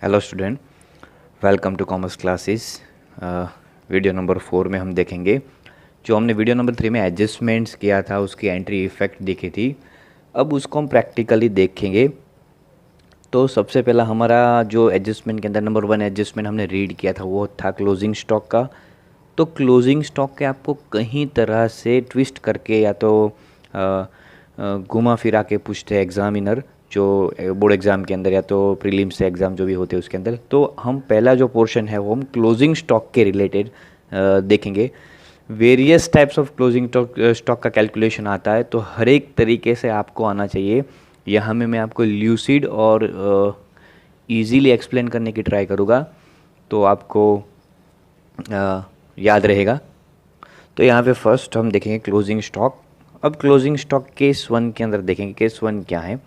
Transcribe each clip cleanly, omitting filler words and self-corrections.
Hello student, welcome to commerce classes. Video number 4 में हम देखेंगे जो हमने वीडियो नंबर 3 में एडजस्टमेंट्स किया था, उसकी एंट्री इफेक्ट देखी थी। अब उसको हम प्रैक्टिकली देखेंगे। तो सबसे पहला हमारा जो एडजस्टमेंट के अंदर नंबर 1 एडजस्टमेंट हमने रीड किया था वो था क्लोजिंग स्टॉक का। तो क्लोजिंग स्टॉक के आपको कहीं तरह से ट्विस्ट करके या तो घुमा फिरा के पूछते हैं एग्जामिनर, जो बोर्ड एग्ज़ाम के अंदर या तो प्रीलिम्स से एग्ज़ाम जो भी होते हैं उसके अंदर। तो हम पहला जो पोर्शन है वो हम क्लोजिंग स्टॉक के रिलेटेड देखेंगे। Various types of closing stock का कैलकुलेशन आता है, तो हर एक तरीके से आपको आना चाहिए। यहाँ में मैं आपको ल्यूसिड और इजीली एक्सप्लेन करने की ट्राई करूँगा, तो आपको याद रहेगा। तो यहाँ पे फर्स्ट हम देखेंगे क्लोजिंग स्टॉक। अब क्लोजिंग स्टॉक केस 1 के अंदर देखेंगे। केस 1 क्या है?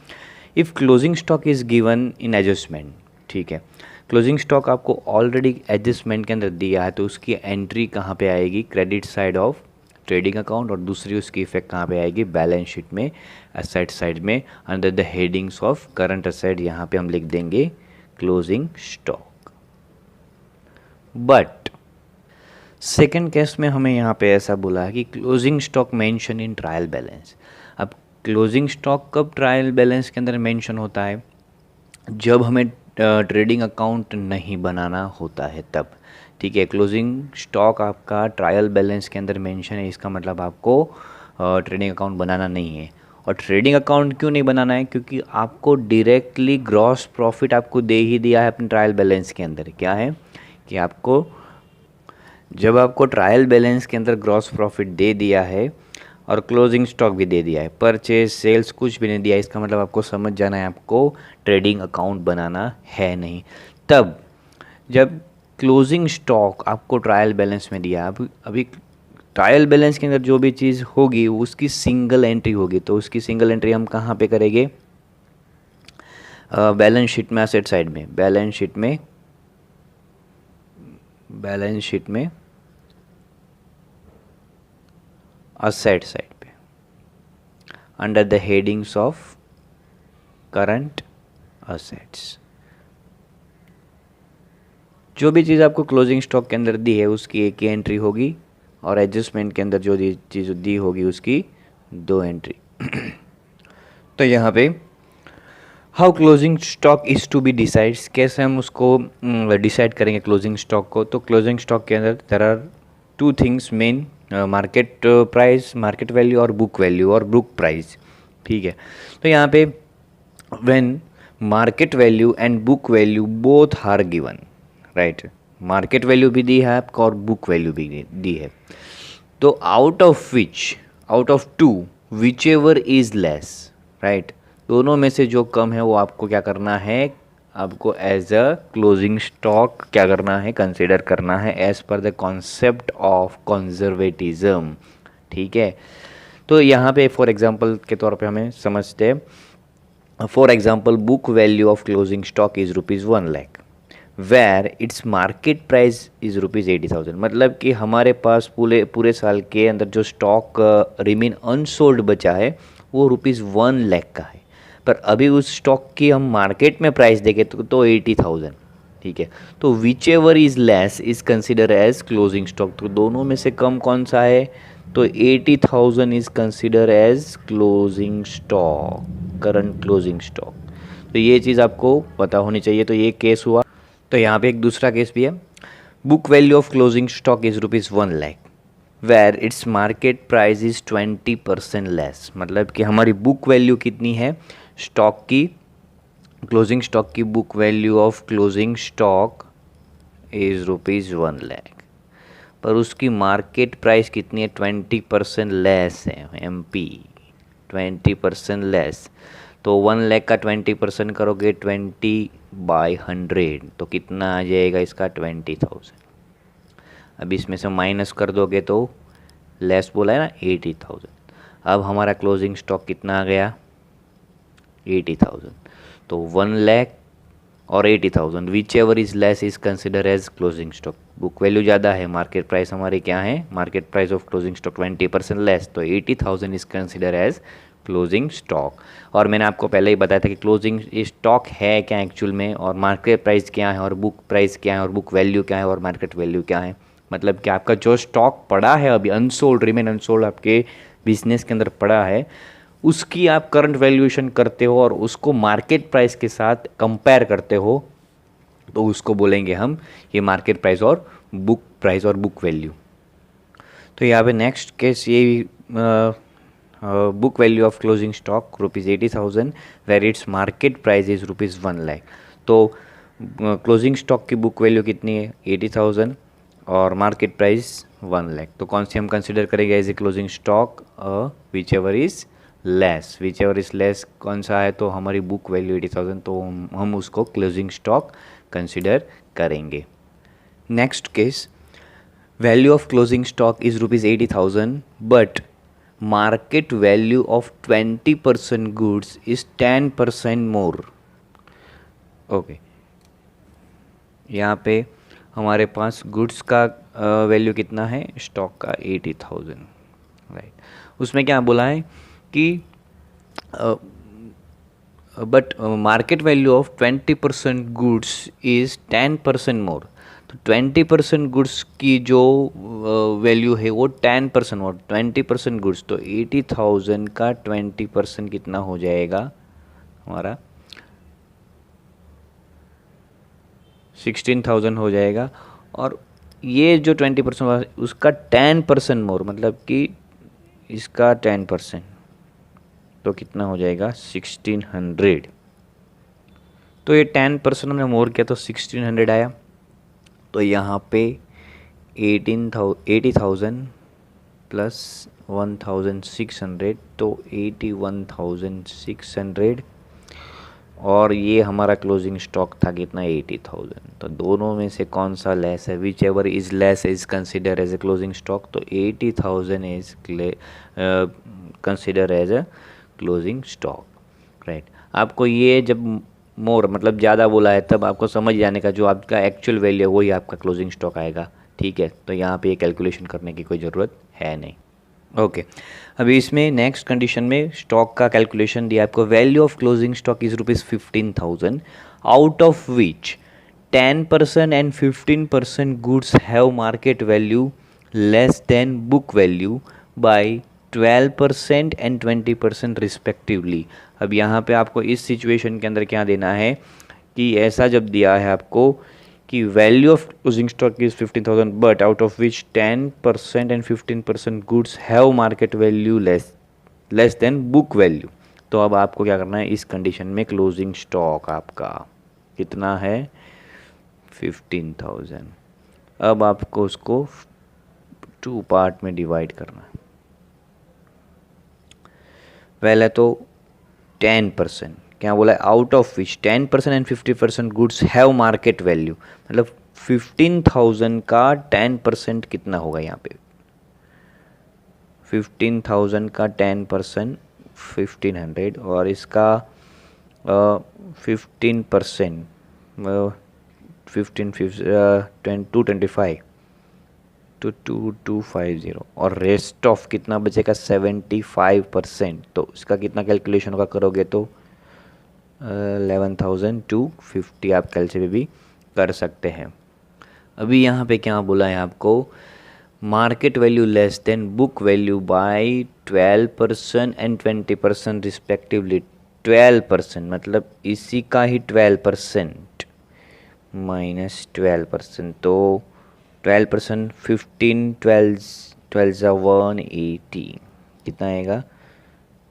If closing stock is given in adjustment, ठीक है, क्लोजिंग स्टॉक आपको ऑलरेडी एडजस्टमेंट के अंदर दिया है, तो उसकी एंट्री कहाँ पे आएगी? Credit side of trading account, और दूसरी उसकी इफेक्ट कहाँ पे आएगी? बैलेंस शीट में, एसेट साइड में, under the headings of current asset. यहाँ पे हम लिख देंगे closing stock. But second case में हमें यहाँ पे ऐसा बोला है कि closing stock mention in trial balance. अब क्लोजिंग स्टॉक कब ट्रायल बैलेंस के अंदर मेंशन होता है? जब हमें ट्रेडिंग अकाउंट नहीं बनाना होता है तब, ठीक है। क्लोजिंग स्टॉक आपका ट्रायल बैलेंस के अंदर मेंशन है, इसका मतलब आपको ट्रेडिंग अकाउंट बनाना नहीं है। और ट्रेडिंग अकाउंट क्यों नहीं बनाना है? क्योंकि आपको डायरेक्टली ग्रॉस प्रॉफिट आपको दे ही दिया है अपने ट्रायल बैलेंस के अंदर। क्या है कि आपको जब आपको ट्रायल बैलेंस के अंदर ग्रॉस प्रॉफिट दे दिया है और क्लोजिंग स्टॉक भी दे दिया है, परचेज सेल्स कुछ भी नहीं दिया, इसका मतलब आपको समझ जाना है आपको ट्रेडिंग अकाउंट बनाना है नहीं। तब जब क्लोजिंग स्टॉक आपको ट्रायल बैलेंस में दिया, अभी ट्रायल बैलेंस के अंदर जो भी चीज़ होगी उसकी सिंगल एंट्री होगी, तो उसकी सिंगल एंट्री हम कहाँ पे करेंगे? बैलेंस शीट में, एसेट साइड में, बैलेंस शीट में असेट साइड पे, under the headings of current assets. जो भी चीज़ आपको क्लोजिंग स्टॉक के अंदर दी है उसकी एक ही एंट्री होगी, और एडजस्टमेंट के अंदर जो चीज़ दी होगी उसकी 2 एंट्री। तो यहाँ पे how closing stock is to be decides, कैसे हम उसको डिसाइड करेंगे क्लोजिंग स्टॉक को? तो क्लोजिंग स्टॉक के अंदर there are 2 things main, market price, market value, और बुक वैल्यू और बुक प्राइस, ठीक है। तो यहाँ पे when market value and book value both are given, right, market value भी दी है आपको और बुक वैल्यू भी दी है, तो out of two whichever is less, right, दोनों में से जो कम है वो आपको क्या करना है? आपको एज अ क्लोजिंग स्टॉक क्या करना है? कंसिडर करना है as per the concept of conservatism, ठीक है। तो यहाँ पे फॉर एग्जांपल के तौर पे हमें समझते हैं, for example book value of closing stock is ₹1 lakh, where its market price is ₹80,000। मतलब कि हमारे पास पूरे साल के अंदर जो स्टॉक रिमेन अनसोल्ड बचा है वो ₹1 लाख का है, पर अभी उस स्टॉक की हम मार्केट में प्राइस देखें तो 80,000, ठीक है। तो whichever is less is consider as closing stock. तो दोनों में से कम कौन सा है? तो 80,000 is consider as closing stock, current closing stock. तो ये चीज़ आपको पता होनी चाहिए। तो ये केस हुआ। तो यहाँ पे एक दूसरा केस भी है, book value of closing stock is ₹1 lakh, where its market price is 20% less. मतलब कि हमारी बुक वैल्यू कितनी है स्टॉक की? क्लोजिंग स्टॉक की book value of closing stock is ₹1 lakh, पर उसकी मार्केट प्राइस कितनी है? 20% लेस है, MP 20% लेस। तो 1 लाख का 20% करोगे 20/100, तो कितना आ जाएगा इसका? 20,000। अब इसमें से माइनस कर दोगे तो लेस बोला है ना, 80,000। अब हमारा क्लोजिंग स्टॉक कितना आ गया? 80,000। तो 1 लाख और 80,000, whichever is less is consider as closing stock. Book value ज़्यादा है, मार्केट प्राइस हमारी क्या है? Market price of closing stock 20% less, तो 80,000 is consider as closing stock. और मैंने आपको पहले ही बताया था कि क्लोजिंग स्टॉक है क्या एक्चुअल में, और मार्केट प्राइस क्या है, और बुक प्राइस क्या है, और बुक वैल्यू क्या है, और मार्केट वैल्यू क्या है। मतलब कि आपका जो स्टॉक पड़ा है अभी अनसोल्ड, रिमेन अनसोल्ड आपके बिजनेस के अंदर पड़ा है, उसकी आप करंट वैल्यूएशन करते हो और उसको मार्केट प्राइस के साथ कंपेयर करते हो, तो उसको बोलेंगे हम ये मार्केट प्राइस और बुक प्राइस और बुक वैल्यू। तो यहाँ पे नेक्स्ट केस ये book value of closing stock ₹80,000 where its market price is ₹1,00,000। तो क्लोजिंग स्टॉक की बुक वैल्यू कितनी है 80,000 और मार्केट प्राइस 1,00,000। तो कौन सी हम कंसिडर करेंगे as a closing stock, whichever is less कौन सा है, तो हमारी बुक वैल्यू 80,000, तो हम उसको क्लोजिंग स्टॉक कंसिडर करेंगे। Next case, value of closing stock is ₹80,000 but market value of 20% goods is 10% more. Okay, यहाँ पे हमारे पास गुड्स का वैल्यू कितना है स्टॉक का 80,000, राइट। उसमें क्या बोला है कि but market value of 20% goods is 10% मोर। तो 20% गुड्स की जो वैल्यू है वो 10% और 20% गुड्स, तो 80,000 का 20% कितना हो जाएगा हमारा 16,000 हो जाएगा। और ये जो 20% उसका 10% मोर, मतलब कि इसका 10%, तो कितना हो जाएगा 1600। तो ये 10% हमने मोर किया तो 1600 आया। तो यहाँ पे 80,000 प्लस 1,600, तो 81,600, और ये हमारा क्लोजिंग स्टॉक था कितना 80,000। तो दोनों में से कौन सा लेस है, whichever is less is consider as a closing stock. तो 80,000 is consider as a closing stock, right. आपको ये जब मोर मतलब ज़्यादा बोला है तब आपको समझ जाने का जो आपका एक्चुअल वैल्यू है वही आपका क्लोजिंग स्टॉक आएगा, ठीक है। तो यहाँ पे ये कैलकुलेशन करने की कोई ज़रूरत है नहीं। ओके, अभी इसमें नेक्स्ट कंडीशन में स्टॉक का कैलकुलेशन दिया आपको, value of closing stock is ₹15,000 out of which 10% and 15% goods have market value less than book value by 12% and 20% respectively. अब यहाँ पे आपको इस सिचुएशन के अंदर क्या देना है कि ऐसा जब दिया है आपको कि value of closing stock is 15,000 but out of which 10% and 15% goods have market value less than book value. तो अब आपको क्या करना है, इस कंडीशन में क्लोजिंग स्टॉक आपका कितना है 15,000। अब आपको उसको 2 पार्ट में डिवाइड करना है। पहले तो 10%, क्या बोला है, out of which 10% and 50% goods have market value, मतलब 15,000 का 10% कितना होगा यहाँ पे 15,000 का 10% 1,500 और इसका 15% 225 तो 2250 और रेस्ट ऑफ कितना बचेगा 75%। तो इसका कितना कैलकुलेशन होगा करोगे तो 11,250 आप कैलकुलेट भी कर सकते हैं। अभी यहाँ पे क्या बोला है आपको, market value less than book value by 12% and 20% respectively. 12% मतलब इसी का ही 12% माइनस 12%, तो 12% 15 12 180 कितना आएगा।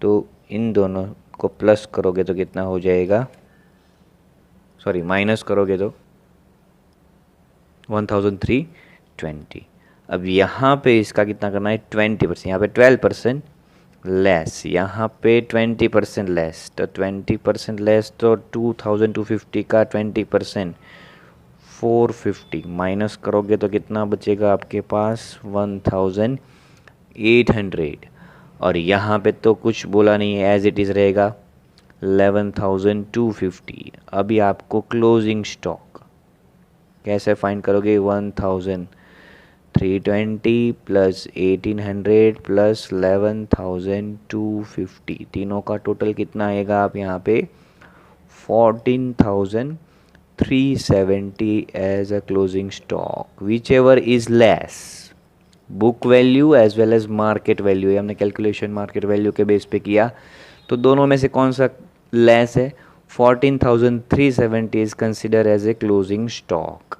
तो इन दोनों को प्लस करोगे तो कितना हो जाएगा, सॉरी माइनस करोगे तो 1,320। अब यहाँ पे इसका कितना करना है 20%, यहाँ पे 12% लेस, यहाँ पे 20% लेस, तो 20% लेस तो 2,250 का 20% 450 माइनस करोगे तो कितना बचेगा आपके पास 1,800। और यहाँ पे तो कुछ बोला नहीं है, एज इट इज़ रहेगा 11,250। अभी आपको क्लोजिंग स्टॉक कैसे फाइंड करोगे, 1,000 320 प्लस 1800 प्लस 11,250, तीनों का टोटल कितना आएगा आप यहाँ पे 14,370 as a closing stock, whichever is less book value as well as market value. ये हमने कैलकुलेशन मार्केट वैल्यू के बेस पे किया, तो दोनों में से कौन सा लेस है, 14,370 is consider as a closing stock.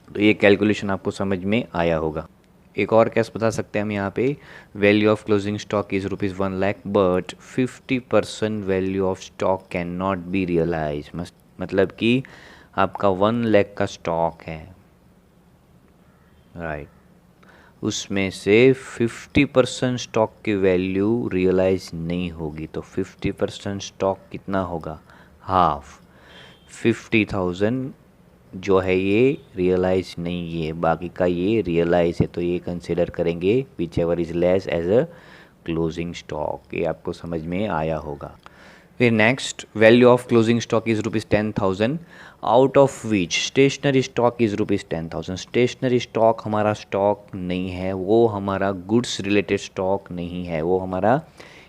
तो ये कैलकुलेशन आपको समझ में आया होगा। एक और कैसे बता सकते हैं हम यहाँ पे, value of closing stock is ₹1,00,000 but 50% value of stock can not be realise. मतलब कि आपका 1,00,000 का स्टॉक है, राइट, उसमें से 50% स्टॉक की वैल्यू रियलाइज नहीं होगी, तो 50% स्टॉक कितना होगा, हाफ, 50,000 जो है ये रियलाइज नहीं है, बाकी का ये रियलाइज है, तो ये कंसिडर करेंगे whichever is less as a closing stock. ये आपको समझ में आया होगा। फिर next, value of closing stock is ₹10,000 out of which stationery stock is ₹10,000। Stationery stock हमारा स्टॉक नहीं है, वो हमारा गुड्स रिलेटेड स्टॉक नहीं है, वो हमारा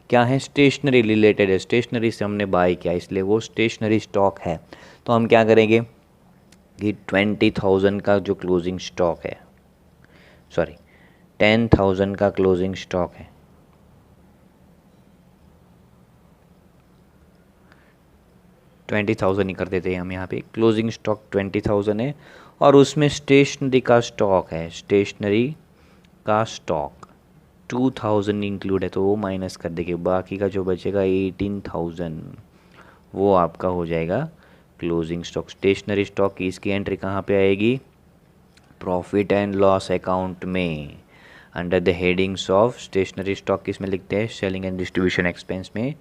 क्या है, स्टेशनरी रिलेटेड है, स्टेशनरी से हमने बाय किया इसलिए वो स्टेशनरी स्टॉक है। तो हम क्या करेंगे कि 20,000 का जो क्लोजिंग स्टॉक है, सॉरी 10,000 का क्लोजिंग स्टॉक है, 20,000 ही कर देते हैं हम यहाँ पे, क्लोजिंग स्टॉक 20,000 है और उसमें स्टेशनरी का स्टॉक है, स्टेशनरी का स्टॉक 2,000 इंक्लूड है, तो वो माइनस कर देंगे, बाकी का जो बचेगा 18,000 वो आपका हो जाएगा क्लोजिंग स्टॉक। स्टेशनरी स्टॉक की इसकी एंट्री कहाँ पे आएगी, प्रॉफिट एंड लॉस अकाउंट में, under the headings of stationery stock किस में लिखते हैं, सेलिंग एंड डिस्ट्रीब्यूशन एक्सपेंस में।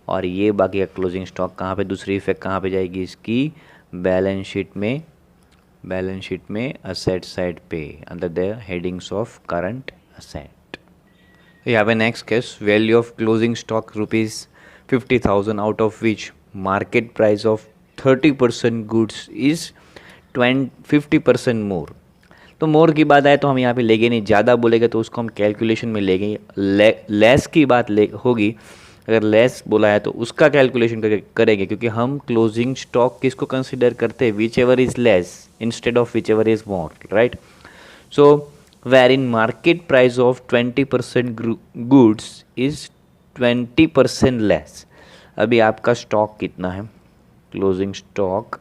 और ये बाकी का क्लोजिंग स्टॉक कहाँ पे, दूसरी इफेक्ट कहाँ पे जाएगी इसकी, बैलेंस शीट में, बैलेंस शीट में असेट साइड पे under the headings of current asset. यहाँ पे next case, value of closing stock ₹50,000 out of which market price of 30% goods is 50% मोर। तो मोर की बात आए तो हम यहाँ पे लेंगे नहीं, ज़्यादा बोलेगा तो उसको हम कैलकुलेशन में लेंगे, लेस की बात होगी, अगर लेस बोला है तो उसका कैलकुलेशन करेंगे, क्योंकि हम क्लोजिंग स्टॉक किसको कंसिडर करते हैं, whichever is less instead of whichever is more, right. So wherein market price of 20% goods is 20% less. अभी आपका स्टॉक कितना है, क्लोजिंग स्टॉक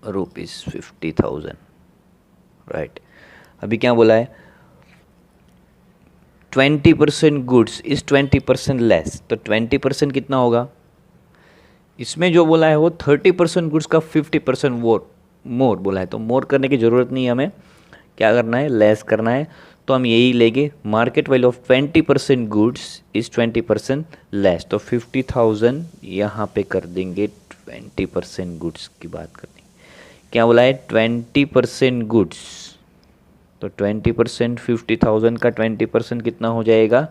₹50,000, राइट। अभी क्या बोला है, 20% गुड्स इज 20% लेस, तो 20% कितना होगा, इसमें जो बोला है वो 30% गुड्स का 50% मोर बोला है, तो मोर करने की ज़रूरत नहीं है, हमें क्या करना है, लेस करना है। तो हम यही लेंगे, market value of 20% goods is 20% less, तो 50,000 यहाँ पे कर देंगे, 20% गुड्स की बात कर देंगे, क्या बोला है 20% गुड्स, तो 20% 50,000 का 20% कितना हो जाएगा,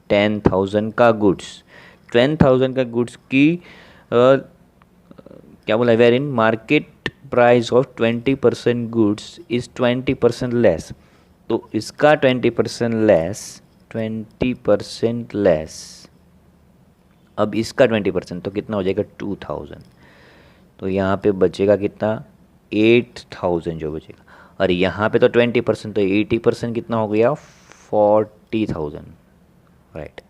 10,000 का गुड्स, 10,000 का गुड्स की क्या बोला है, wherein market price of 20% goods is 20% less, तो इसका 20% लेस, 20% लेस, अब इसका 20% तो कितना हो जाएगा 2,000, तो यहाँ पे बचेगा कितना 8,000 जो बचेगा, और यहाँ पे तो 20% तो 80% कितना हो गया 40,000, राइट।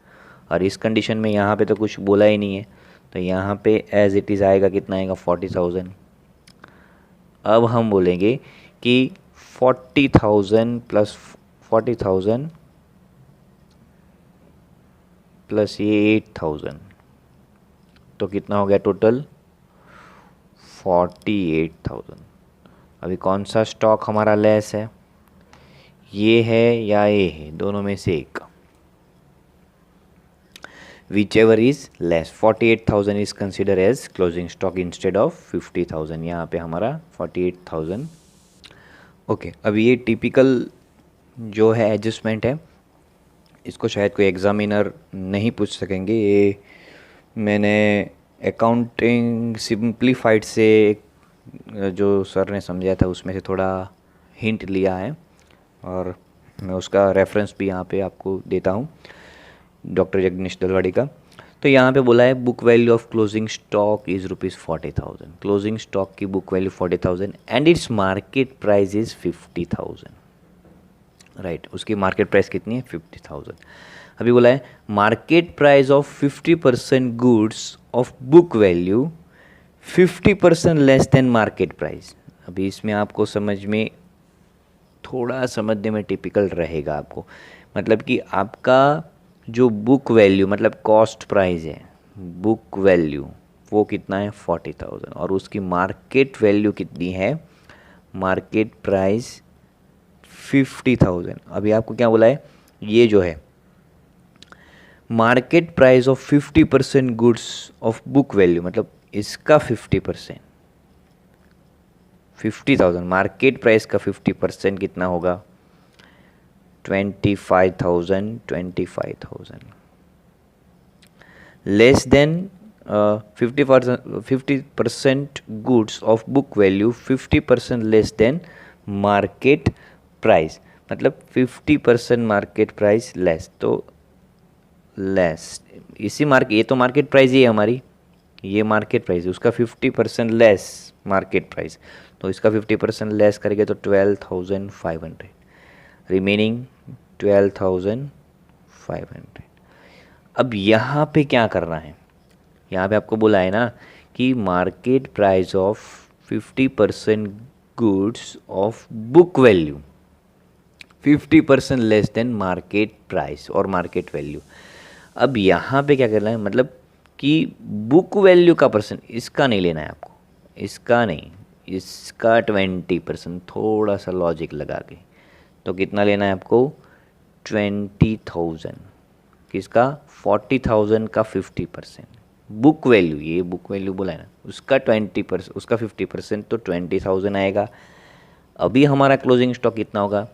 और इस कंडीशन में यहाँ पे तो कुछ बोला ही नहीं है, तो यहाँ पे एज इट इज़ आएगा, कितना आएगा 40,000। अब हम बोलेंगे कि 40,000 प्लस 40,000 प्लस ये 8,000 तो कितना हो गया टोटल 48,000। अभी कौन सा स्टॉक हमारा लेस है, ये है या ये है, दोनों में से एक, whichever is less. 48,000 is consider as closing stock instead of 50,000, यहाँ पे हमारा 48,000। ओके, अब ये टिपिकल जो है एडजस्टमेंट है, इसको शायद कोई एग्जामिनर नहीं पूछ सकेंगे, ये मैंने अकाउंटिंग सिंप्लीफाइड से जो सर ने समझाया था उसमें से थोड़ा हिंट लिया है, और मैं उसका रेफरेंस भी यहाँ पे आपको देता हूँ, डॉक्टर जगदीश दलवाड़ी का। तो यहाँ पे बोला है book value of closing stock is ₹40,000। Closing stock की book value 40,000 and it's market price is 50,000। Right, उसकी मार्केट प्राइस कितनी है? 50,000। अभी बोला है market price of 50% goods of book value 50% less than market price. अभी इसमें आपको समझ में, थोड़ा समझने में टिपिकल रहेगा आपको, मतलब कि आपका जो बुक वैल्यू मतलब कॉस्ट प्राइस है, बुक वैल्यू वो कितना है? 40,000 और उसकी मार्केट वैल्यू कितनी है? Market price 50,000। अभी आपको क्या बोला है? ये जो है market price of 50% goods of book value, मतलब इसका 50%, 50,000 मार्केट प्राइस का 50% कितना होगा? 25,000 less than 50% goods of book value 50% less than market price, मतलब 50% मार्केट प्राइस लेस, तो लेस इसी ये तो मार्केट प्राइस ही है हमारी, ये मार्केट प्राइस है, उसका 50% लेस मार्केट प्राइस, तो इसका 50% लेस करेंगे तो 12,500, रिमेनिंग 12,500। अब यहाँ पे क्या करना है? यहाँ पे आपको बोला है ना कि market price of 50% goods of book value 50% less than market price और मार्केट वैल्यू। अब यहाँ पे क्या करना है, मतलब कि बुक वैल्यू का परसेंट इसका नहीं लेना है आपको, इसका नहीं, इसका 20%, थोड़ा सा लॉजिक लगा के, तो कितना लेना है आपको? 20,000। किसका? 40,000 का 50%। बुक वैल्यू, ये बुक वैल्यू बोला है ना, उसका 20%, उसका 50%, तो 20,000 आएगा। अभी हमारा क्लोजिंग स्टॉक कितना होगा?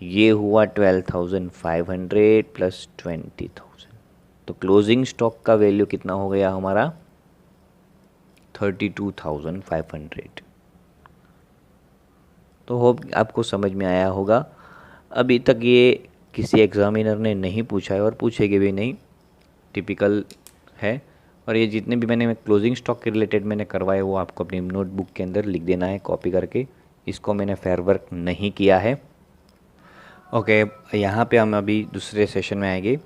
ये हुआ 12,500 प्लस 20,000, तो क्लोजिंग स्टॉक का वैल्यू कितना हो गया हमारा? 32,500। तो होप आपको समझ में आया होगा। अभी तक ये किसी एग्जामिनर ने नहीं पूछा है और पूछेंगे भी नहीं, टिपिकल है। और ये जितने भी मैंने क्लोजिंग स्टॉक के रिलेटेड मैंने करवाए वो आपको अपनी नोटबुक के अंदर लिख देना है कॉपी करके, इसको मैंने फेयर वर्क नहीं किया है। ओके, यहाँ पे हम अभी दूसरे सेशन में आएंगे।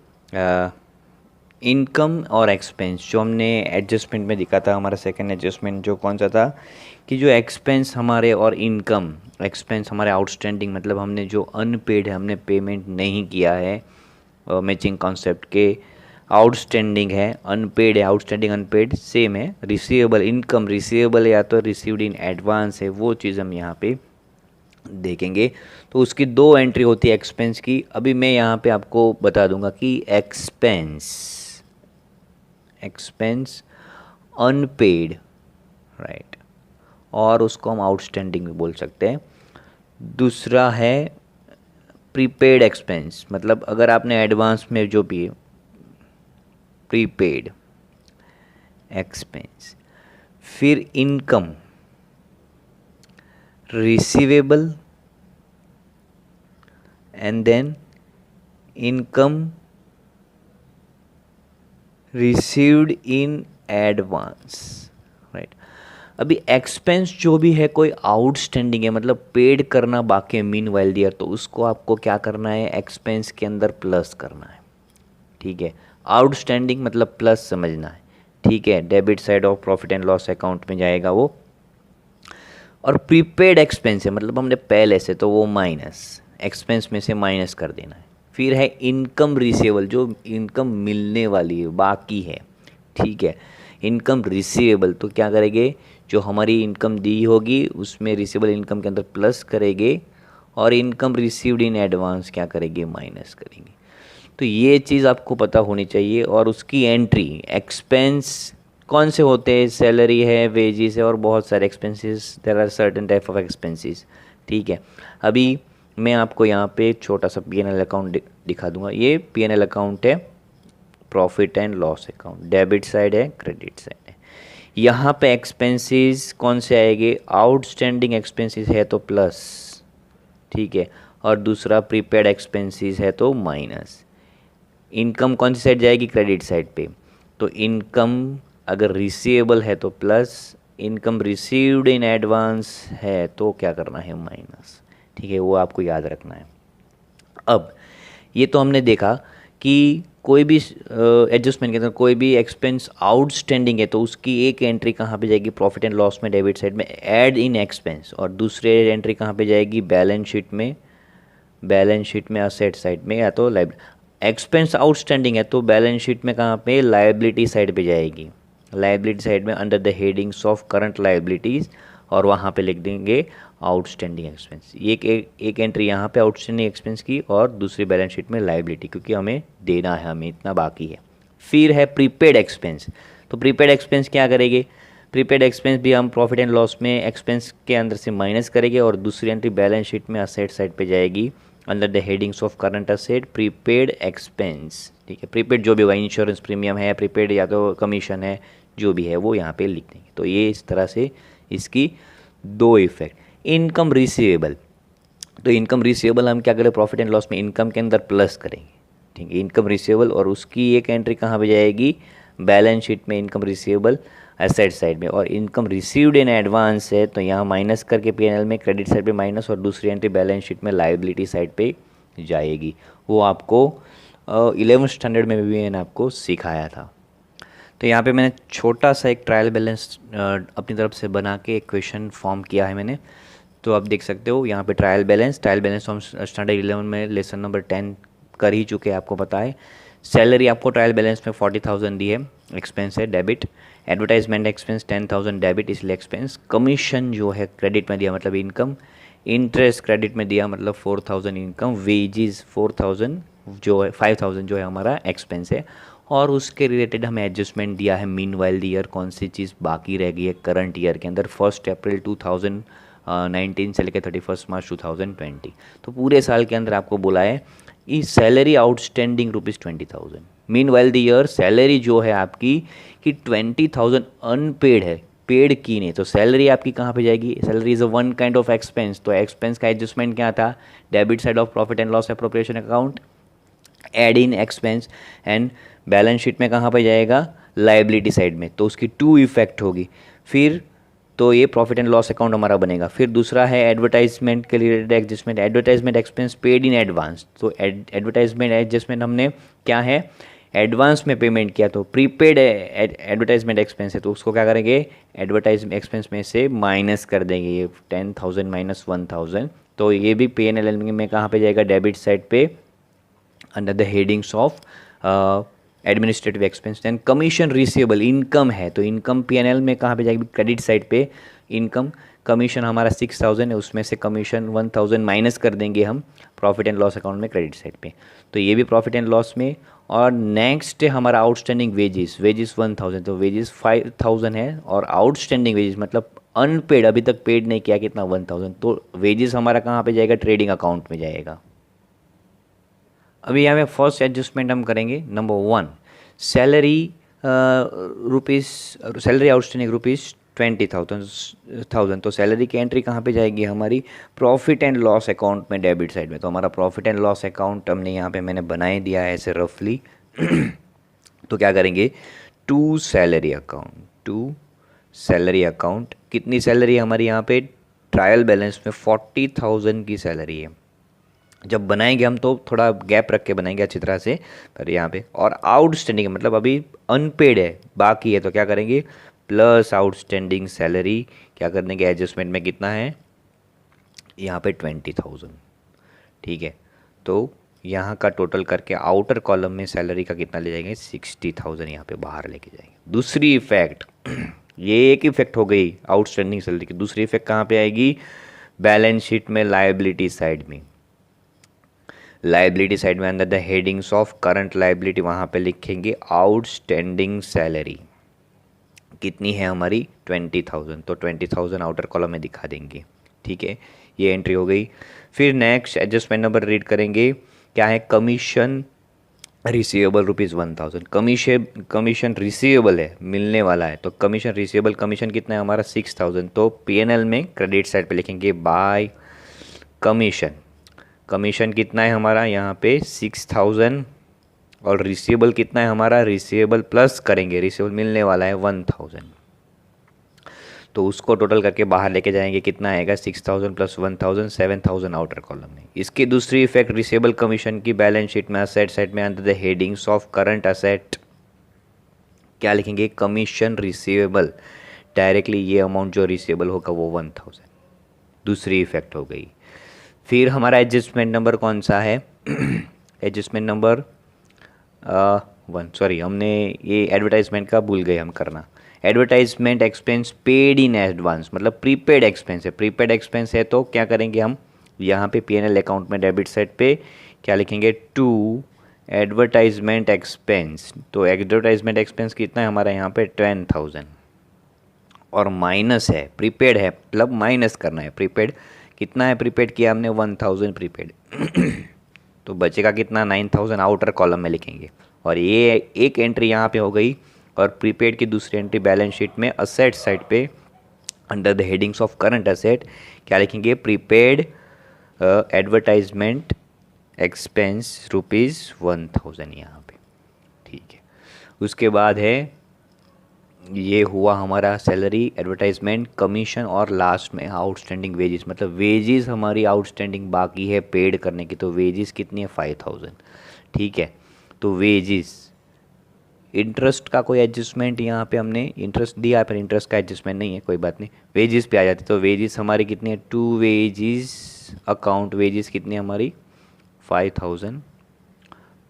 इनकम और एक्सपेंस, जो हमने एडजस्टमेंट में दिखा था, हमारा सेकंड एडजस्टमेंट जो कौन सा था कि जो एक्सपेंस हमारे और इनकम, एक्सपेंस हमारे आउटस्टैंडिंग, मतलब हमने जो अनपेड है, हमने पेमेंट नहीं किया है, मैचिंग कॉन्सेप्ट के आउटस्टैंडिंग है, अनपेड है, आउटस्टैंडिंग अनपेड सेम है। रिसीवेबल, इनकम रिसीवेबल या तो रिसीव्ड इन एडवांस है, वो चीज़ हम यहाँ पे देखेंगे। तो उसकी दो एंट्री होती है एक्सपेंस की। अभी मैं यहाँ पे आपको बता दूंगा कि एक्सपेंस अनपेड, राइट, और उसको हम आउटस्टैंडिंग भी बोल सकते हैं। दूसरा है प्रीपेड एक्सपेंस, मतलब अगर आपने एडवांस में जो भी प्रीपेड एक्सपेंस। फिर income receivable and then income received in advance, right. अभी एक्सपेंस जो भी है कोई आउटस्टैंडिंग है, मतलब पेड करना बाकी है मीन वाइल दियर, तो उसको आपको क्या करना है? एक्सपेंस के अंदर प्लस करना है, ठीक है। आउटस्टैंडिंग मतलब प्लस समझना है, ठीक है। Debit side of profit and loss account में जाएगा वो। और प्रीपेड एक्सपेंस है, मतलब हमने पहले से, तो वो माइनस, एक्सपेंस में से माइनस कर देना है। फिर है इनकम रिसीवेबल, जो इनकम मिलने वाली है, बाकी है, ठीक है। इनकम रिसीवेबल तो क्या करेंगे? जो हमारी इनकम दी होगी उसमें रिसीवेबल इनकम के अंदर प्लस करेंगे, और इनकम रिसीव्ड इन एडवांस क्या करेंगे? माइनस करेंगे। तो ये चीज़ आपको पता होनी चाहिए। और उसकी एंट्री, एक्सपेंस कौन से होते हैं? सैलरी है, वेजेस है, और बहुत सारे expenses, there are certain type of expenses, ठीक है। अभी मैं आपको यहाँ पे एक छोटा सा P&L अकाउंट दिखा दूंगा। ये P&L अकाउंट है, profit and loss account, debit side है, क्रेडिट साइड है। यहाँ पे एक्सपेंसेस कौन से आएंगे? आउटस्टैंडिंग एक्सपेंसेस है तो प्लस, ठीक है। और दूसरा प्रीपेड एक्सपेंसेस है तो माइनस। इनकम कौन सी साइड जाएगी, क्रेडिट साइड पे। तो इनकम अगर रिसीवेबल है तो plus, income received in advance है तो क्या करना है, माइनस। ठीक है, वो आपको याद रखना है। अब ये तो हमने देखा कि कोई भी एडजस्टमेंट के अंदर कोई भी एक्सपेंस आउटस्टैंडिंग है तो उसकी एक एंट्री कहाँ पे जाएगी, प्रॉफिट एंड लॉस में डेबिट साइड में ऐड इन एक्सपेंस, और दूसरे एंट्री कहाँ पे जाएगी, बैलेंस शीट में, बैलेंस शीट में असेट साइड में, या तो एक्सपेंस आउटस्टैंडिंग है तो बैलेंस शीट में कहाँ पे, लायबिलिटी साइड पे जाएगी, लायबिलिटी साइड में under the headings of current liabilities, और वहाँ पे लिख देंगे आउटस्टैंडिंग एक्सपेंस। एक एंट्री यहाँ पे आउटस्टैंडिंग एक्सपेंस की और दूसरी बैलेंस शीट में लायबिलिटी, क्योंकि हमें देना है, हमें इतना बाकी है। फिर है प्रीपेड एक्सपेंस। तो प्रीपेड एक्सपेंस क्या करेंगे, प्रीपेड एक्सपेंस भी हम प्रॉफिट एंड लॉस में एक्सपेंस के अंदर से माइनस करेंगे, और दूसरी एंट्री बैलेंस शीट में असेट साइड पे जाएगी under the headings of current asset prepaid expense. ठीक है, प्रीपेड जो भी होगा, इंश्योरेंस प्रीमियम है, प्रीपेड या तो कमीशन है, जो भी है वो यहाँ पे लिख देंगे। तो ये इस तरह से इसकी दो इफेक्ट। इनकम रिसीवेबल, तो इनकम रिसीवेबल हम क्या करें, प्रॉफिट एंड लॉस में इनकम के अंदर प्लस करेंगे। ठीक है, इनकम रिसीवेबल, और उसकी एक एंट्री कहाँ पे जाएगी, बैलेंस शीट में इनकम रिसीवेबल एसेट साइड में, और इनकम रिसीव्ड इन एडवांस है तो यहाँ माइनस करके पीएनएल में क्रेडिट साइड पे माइनस, और दूसरी एंट्री बैलेंस शीट में लायबिलिटी साइड पे जाएगी। वो आपको 11th स्टैंडर्ड में भी मैंने आपको सिखाया था। तो यहाँ पे मैंने छोटा सा एक ट्रायल बैलेंस अपनी तरफ से बना के एक क्वेश्चन फॉर्म किया है मैंने। तो आप देख सकते हो यहाँ पे ट्रायल बैलेंस हम स्टैंडर्ड 11 में लेसन नंबर 10 कर ही चुके हैं, आपको पता है। सैलरी आपको ट्रायल बैलेंस में 40,000 दी है, एक्सपेंस है डेबिट। एडवर्टाइजमेंट एक्सपेंस 10,000 डेबिट, इसलिए एक्सपेंस। कमीशन जो है क्रेडिट में दिया मतलब इनकम, इंटरेस्ट क्रेडिट में दिया मतलब 4,000 इनकम, वेजेस 4,000 जो है 5,000 जो है हमारा एक्सपेंस है, और उसके रिलेटेड हमें एडजस्टमेंट दिया है मीन वाइल द ईयर, कौन सी चीज़ बाकी रह गई है करंट ईयर के अंदर, 1 अप्रैल 2019 से लेकर 31 मार्च 2020। तो पूरे साल के अंदर आपको बोला है कि salary outstanding ₹20,000। Mean while the year salary जो है आपकी कि 20,000 अनपेड है, पेड की नहीं, तो सैलरी आपकी कहाँ पे जाएगी, salary is a one kind of expense, तो एक्सपेंस का एडजस्टमेंट क्या था, debit side of profit and loss appropriation account, add in expense, and balance sheet में कहाँ पे जाएगा, लायबिलिटी साइड में, तो उसकी 2 इफेक्ट होगी। फिर तो ये प्रॉफिट एंड लॉस अकाउंट हमारा बनेगा। फिर दूसरा है एडवर्टाइजमेंट के related adjustment, advertisement expense paid in advance. तो एडवर्टाइजमेंट एडजस्टमेंट हमने क्या है, एडवांस में पेमेंट किया, तो प्रीपेड एडवर्टाइजमेंट एक्सपेंस है तो उसको क्या करेंगे, एडवर्टाइजमेंट एक्सपेंस में से माइनस कर देंगे, ये 10,000 माइनस 1,000, तो ये भी पे एन एल में कहाँ पे जाएगा, डेबिट साइड पे under the headings of administrative expense. Then commission receivable, income है तो इनकम पीएनएल में कहाँ पे जाएगी, क्रेडिट साइड पे इनकम। कमीशन हमारा 6,000 है, उसमें से कमीशन 1,000 माइनस कर देंगे हम प्रॉफिट एंड लॉस अकाउंट में क्रेडिट साइड पे, तो ये भी प्रॉफिट एंड लॉस में। और नेक्स्ट हमारा आउटस्टैंडिंग वेजेस, 1,000, तो वेजेस 5,000 है, और आउटस्टैंडिंग वेजेस मतलब अनपेड, अभी तक पेड नहीं किया, कितना 1,000, तो वेजेस हमारा कहाँ पे जाएगा, ट्रेडिंग अकाउंट में जाएगा। अभी यहाँ पे फर्स्ट एडजस्टमेंट हम करेंगे, नंबर 1 सैलरी सैलरी आउटस्टैंडिंग ₹20,000, तो सैलरी की एंट्री कहाँ पे जाएगी हमारी, प्रॉफिट एंड लॉस अकाउंट में डेबिट साइड में। तो हमारा प्रॉफिट एंड लॉस अकाउंट हमने यहाँ पे मैंने बनाए दिया है ऐसे रफली तो क्या करेंगे, टू सैलरी अकाउंट, कितनी सैलरी है हमारी यहाँ पे, ट्रायल बैलेंस में 40,000 की सैलरी है। जब बनाएंगे हम तो थोड़ा गैप रख के बनाएंगे अच्छी तरह से, पर यहाँ पे और आउटस्टैंडिंग मतलब अभी अनपेड है, बाकी है, तो क्या करेंगे, प्लस आउटस्टैंडिंग सैलरी क्या कर देंगे, एडजस्टमेंट में कितना है यहाँ पे 20,000। ठीक है, तो यहाँ का टोटल करके आउटर कॉलम में सैलरी का कितना ले जाएंगे, 60,000 यहाँ पे बाहर लेके जाएंगे। दूसरी इफेक्ट ये एक इफेक्ट हो गई आउटस्टैंडिंग सैलरी की, दूसरी इफेक्ट कहाँ पे आएगी, बैलेंस शीट में लायबिलिटी साइड में। लायबिलिटी साइड में अंदर the headings of current liability वहाँ पे लिखेंगे आउटस्टैंडिंग सैलरी कितनी है हमारी 20,000, तो 20,000 आउटर कॉलम में दिखा देंगे। ठीक है, ये एंट्री हो गई। फिर नेक्स्ट एडजस्टमेंट नंबर रीड करेंगे, क्या है, कमीशन रिसीवेबल ₹1,000, कमीशन रिसीवेबल है, मिलने वाला है, तो कमीशन रिसीवेबल, कमीशन कितना है हमारा 6,000, तो पीएनएल में क्रेडिट साइड पे लिखेंगे बाय कमीशन। कमीशन कितना है हमारा यहाँ पे 6000, और रिसीवेबल कितना है हमारा, रिसीवेबल प्लस करेंगे, रिसीवेबल मिलने वाला है 1000, तो उसको टोटल करके बाहर लेके जाएंगे, कितना आएगा 6000 प्लस 1000, 7000 आउटर कॉलम में। इसकी दूसरी इफेक्ट रिसीवेबल कमीशन की बैलेंस शीट में असेट साइड में under the headings of current asset क्या लिखेंगे, कमीशन रिसीवेबल, डायरेक्टली ये अमाउंट जो रिसीवेबल होगा वो 1000, दूसरी इफेक्ट हो गई। फिर हमारा एडजस्टमेंट नंबर कौन सा है, एडजस्टमेंट नंबर 1, सॉरी हमने ये एडवर्टाइजमेंट का भूल गए हम करना। Advertisement expense paid in advance, मतलब प्रीपेड एक्सपेंस है, प्रीपेड एक्सपेंस है तो क्या करेंगे हम यहाँ पे P&L अकाउंट में डेबिट साइड पे क्या लिखेंगे, टू एडवर्टाइजमेंट एक्सपेंस। तो एडवर्टाइजमेंट एक्सपेंस कितना है हमारा यहाँ पे 10000, और माइनस है, प्रीपेड है मतलब माइनस करना है, प्रीपेड कितना है, प्रीपेड किया हमने 1000 प्रीपेड तो बचेगा कितना 9000 आउटर कॉलम में लिखेंगे, और ये एक एंट्री यहाँ पे हो गई। और प्रीपेड की दूसरी एंट्री बैलेंस शीट में असेट साइड पे under the headings of current asset क्या लिखेंगे, प्रीपेड एडवर्टाइजमेंट एक्सपेंस ₹1000 यहाँ पे, ठीक है। उसके बाद है ये हुआ हमारा सैलरी, एडवर्टाइजमेंट, कमीशन, और लास्ट में आउटस्टैंडिंग वेजेस, मतलब वेजेस हमारी आउटस्टैंडिंग बाकी है पेड करने की, तो वेजेस कितनी है 5000, ठीक है। तो वेजेस, इंटरेस्ट का कोई एडजस्टमेंट यहाँ पे हमने इंटरेस्ट दिया है पर इंटरेस्ट का एडजस्टमेंट नहीं है, कोई बात नहीं, वेजेस पे आ जाती, तो वेजेस हमारी कितनी है, टू वेजेस अकाउंट वेजेस कितनी है हमारी 5000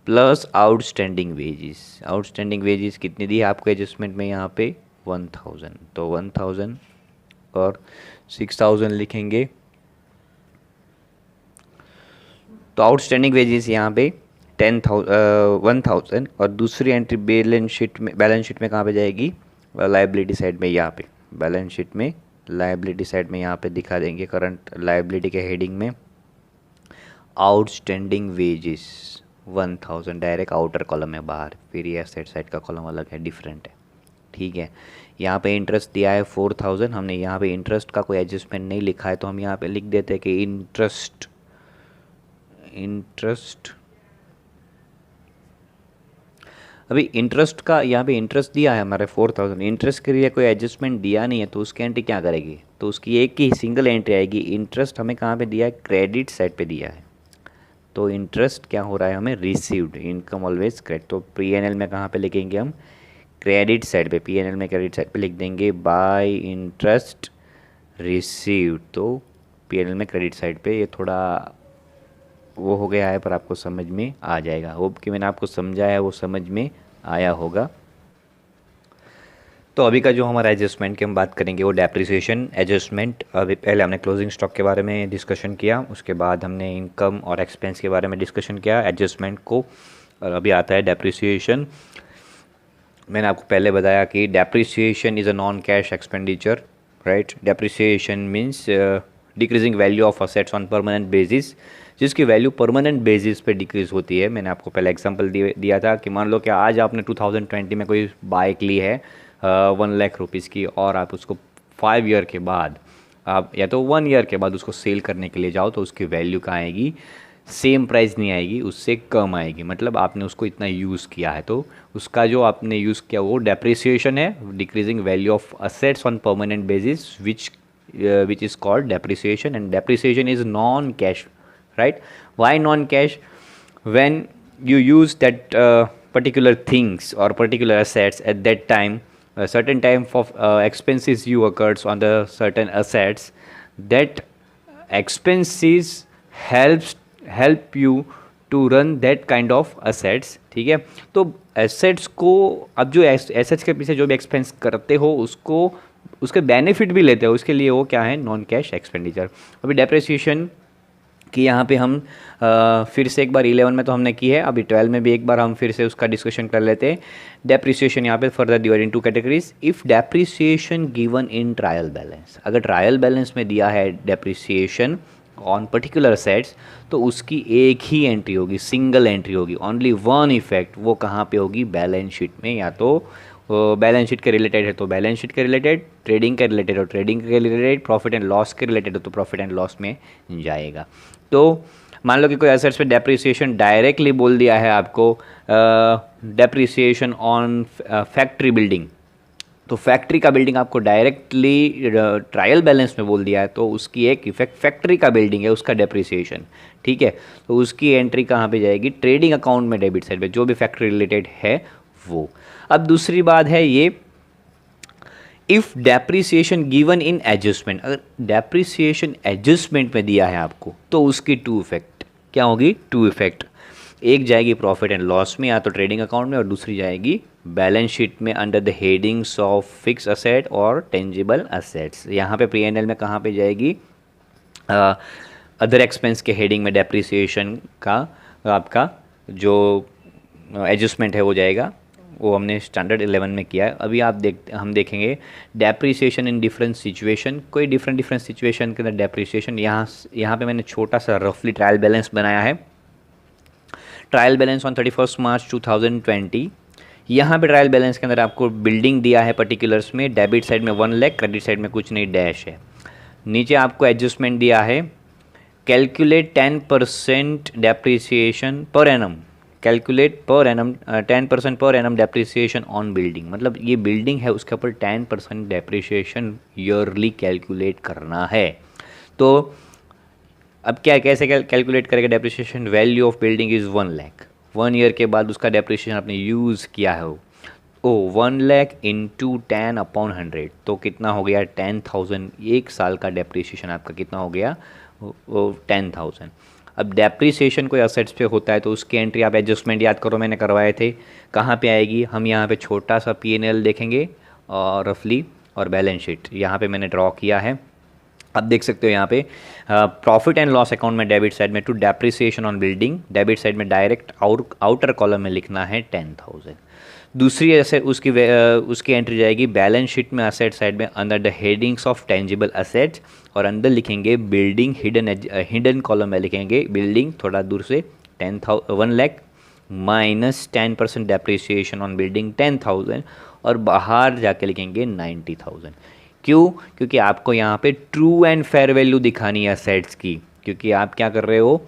plus outstanding wages, outstanding wages कितनी दी है आपको एडजस्टमेंट में यहाँ पे 1000, तो 1000 और 6000 लिखेंगे। तो आउटस्टैंडिंग वेजेस यहाँ पे 1000 और दूसरी एंट्री बैलेंस शीट में कहाँ पे जाएगी, लायबिलिटी साइड में, यहाँ पे बैलेंस शीट में लायबिलिटी साइड में यहाँ पे दिखा देंगे, करंट लायबिलिटी के हेडिंग में outstanding wages 1000 direct outer column में बाहर, फिर ये एसेट साइड का कॉलम अलग है, डिफरेंट है, ठीक है। यहाँ पे इंटरेस्ट दिया है 4000, हमने यहाँ पे इंटरेस्ट का कोई एडजस्टमेंट नहीं लिखा है तो हम यहाँ पे लिख देते हैं कि इंटरेस्ट अभी इंटरेस्ट का यहाँ पे इंटरेस्ट दिया है हमारे 4000, इंटरेस्ट के लिए कोई एडजस्टमेंट दिया नहीं है तो उसकी एंट्री क्या करेगी, तो उसकी एक ही सिंगल एंट्री आएगी। इंटरेस्ट हमें कहाँ पे दिया है, क्रेडिट साइड पे दिया है, तो इंटरेस्ट क्या हो रहा है हमें, रिसीव्ड, इनकम ऑलवेज क्रेडिट, तो P&L में कहाँ पे लिखेंगे हम, क्रेडिट साइड पे, P&L में क्रेडिट साइड पे लिख देंगे बाय इंटरेस्ट रिसीव्ड, तो P&L में क्रेडिट साइड पे, ये थोड़ा वो हो गया है पर आपको समझ में आ जाएगा, होप कि मैंने आपको समझाया वो समझ में आया होगा। तो अभी का जो हमारा एडजस्टमेंट की हम बात करेंगे वो डेप्रिसिएशन एडजस्टमेंट। अभी पहले हमने क्लोजिंग स्टॉक के बारे में डिस्कशन किया, उसके बाद हमने इनकम और एक्सपेंस के बारे में डिस्कशन किया एडजस्टमेंट को, और अभी आता है डेप्रिसिएशन। मैंने आपको पहले बताया कि depreciation is a non cash expenditure, right. Depreciation means decreasing value of assets on permanent basis, जिसकी वैल्यू परमानेंट बेसिस पे डिक्रीज होती है। मैंने आपको पहले एग्जांपल दिया था कि मान लो कि आज आपने 2020 में कोई बाइक ली है 1 लाख रुपीज़ की, और आप उसको 5 ईयर के बाद, आप या तो 1 ईयर के बाद उसको सेल करने के लिए जाओ तो उसकी वैल्यू कहाँ आएगी, सेम प्राइस नहीं आएगी, उससे कम आएगी, मतलब आपने उसको इतना यूज़ किया है, तो उसका जो आपने यूज़ किया वो डेप्रिसिएशन है, decreasing value of assets on permanent basis which is called depreciation, and depreciation is non-cash, right? Why non-cash? When you use that particular things or particular assets at that time, a certain time of expenses you occurs on the certain assets, that expenses help you to run that kind of assets, ठीक है। तो assets को अब जो assets के पीछे जो भी expense करते हो उसको उसके बेनिफिट भी लेते हो, उसके लिए वो क्या है, नॉन कैश एक्सपेंडिचर। अभी डेप्रिसिएशन की यहाँ पे हम फिर से एक बार 11 में तो हमने की है, अभी 12 में भी एक बार हम फिर से उसका डिस्कशन कर लेते हैं। डेप्रिसिएशन यहाँ पे further divide in 2 categories. If depreciation given in trial balance, अगर ट्रायल बैलेंस में दिया है डेप्रिसिएशन ऑन पर्टिकुलर असेट्स तो उसकी एक ही एंट्री होगी, सिंगल एंट्री होगी, ओनली वन इफेक्ट, वो कहाँ पे होगी, बैलेंस शीट में, या तो बैलेंस शीट के रिलेटेड है तो बैलेंस शीट के रिलेटेड, ट्रेडिंग के रिलेटेड हो ट्रेडिंग के रिलेटेड, प्रॉफिट एंड लॉस के रिलेटेड हो तो प्रॉफिट एंड लॉस में जाएगा। तो मान लो कि कोई एसेट्स पे डेप्रिसिएशन डायरेक्टली बोल दिया है आपको, डेप्रिसिएशन ऑन फैक्ट्री बिल्डिंग, तो फैक्ट्री का बिल्डिंग आपको डायरेक्टली ट्रायल बैलेंस में बोल दिया है, तो उसकी एक इफेक्ट फैक्ट्री का बिल्डिंग है उसका डेप्रिसिएशन, ठीक है। तो उसकी एंट्री कहाँ पे जाएगी, ट्रेडिंग अकाउंट में डेबिट साइड पे, जो भी फैक्ट्री रिलेटेड है वो। अब दूसरी बात है ये, if depreciation given in adjustment, अगर डेप्रिसिएशन एडजस्टमेंट में दिया है आपको तो उसकी टू इफेक्ट क्या होगी, टू इफेक्ट, एक जाएगी प्रॉफिट एंड लॉस में या तो ट्रेडिंग अकाउंट में, और दूसरी जाएगी बैलेंस शीट में under the headings of fix asset और टेंजिबल असेट्स। यहाँ पे P&L में कहाँ पे जाएगी, अदर एक्सपेंस के हेडिंग में डेप्रिसिएशन का आपका जो एडजस्टमेंट है वो जाएगा, वो हमने स्टैंडर्ड 11 में किया है। अभी हम देखेंगे डेप्रिसिएशन इन डिफरेंट सिचुएशन, कोई डिफरेंट सिचुएशन के अंदर डेप्रिसिएशन। यहाँ पे मैंने छोटा सा रफली ट्रायल बैलेंस बनाया है, ट्रायल बैलेंस ऑन 31 मार्च 2020। यहाँ पे ट्रायल बैलेंस के अंदर आपको बिल्डिंग दिया है पर्टिकुलर्स में, डेबिट साइड में 1 लाख, क्रेडिट साइड में कुछ नहीं, डैश है। नीचे आपको एडजस्टमेंट दिया है, calculate 10% depreciation per annum, calculate per annum 10% per annum depreciation on building, मतलब ये बिल्डिंग है उसके ऊपर 10% डेप्रिसिएशन ईयरली कैलकुलेट करना है। तो अब क्या कैसे कैलकुलेट करेगा depreciation, value of building is 1 lakh, 1 year के बाद उसका डेप्रिसिएशन आपने यूज़ किया है ओ 1 लाख इंटू 10/100, तो कितना हो गया 10,000, एक साल का डेप्रिसिएशन आपका कितना हो गया, वो 10,000। अब डेप्रिसिएशन कोई असेट्स पे होता है तो उसकी एंट्री आप एडजस्टमेंट याद करो मैंने करवाए थे, कहाँ पे आएगी, हम यहाँ पे छोटा सा P&L देखेंगे और रफली, और बैलेंस शीट यहाँ पे मैंने ड्रॉ किया है। अब देख सकते हो यहाँ पे प्रॉफिट एंड लॉस अकाउंट में डेबिट साइड में to depreciation on building, debit side में डायरेक्ट आउटर कॉलम में लिखना है 10,000। दूसरी ऐसे उसकी एंट्री जाएगी बैलेंस शीट में असेट साइड में under the headings of tangible assets, और अंदर लिखेंगे बिल्डिंग, हिडन कॉलम में लिखेंगे बिल्डिंग, थोड़ा दूर से 1 lakh minus 10% depreciation on building 10,000, और बाहर जाके लिखेंगे 90,000। क्यों, क्योंकि आपको यहाँ पे ट्रू एंड फेयर वैल्यू दिखानी है असेट्स की, क्योंकि आप क्या कर रहे हो,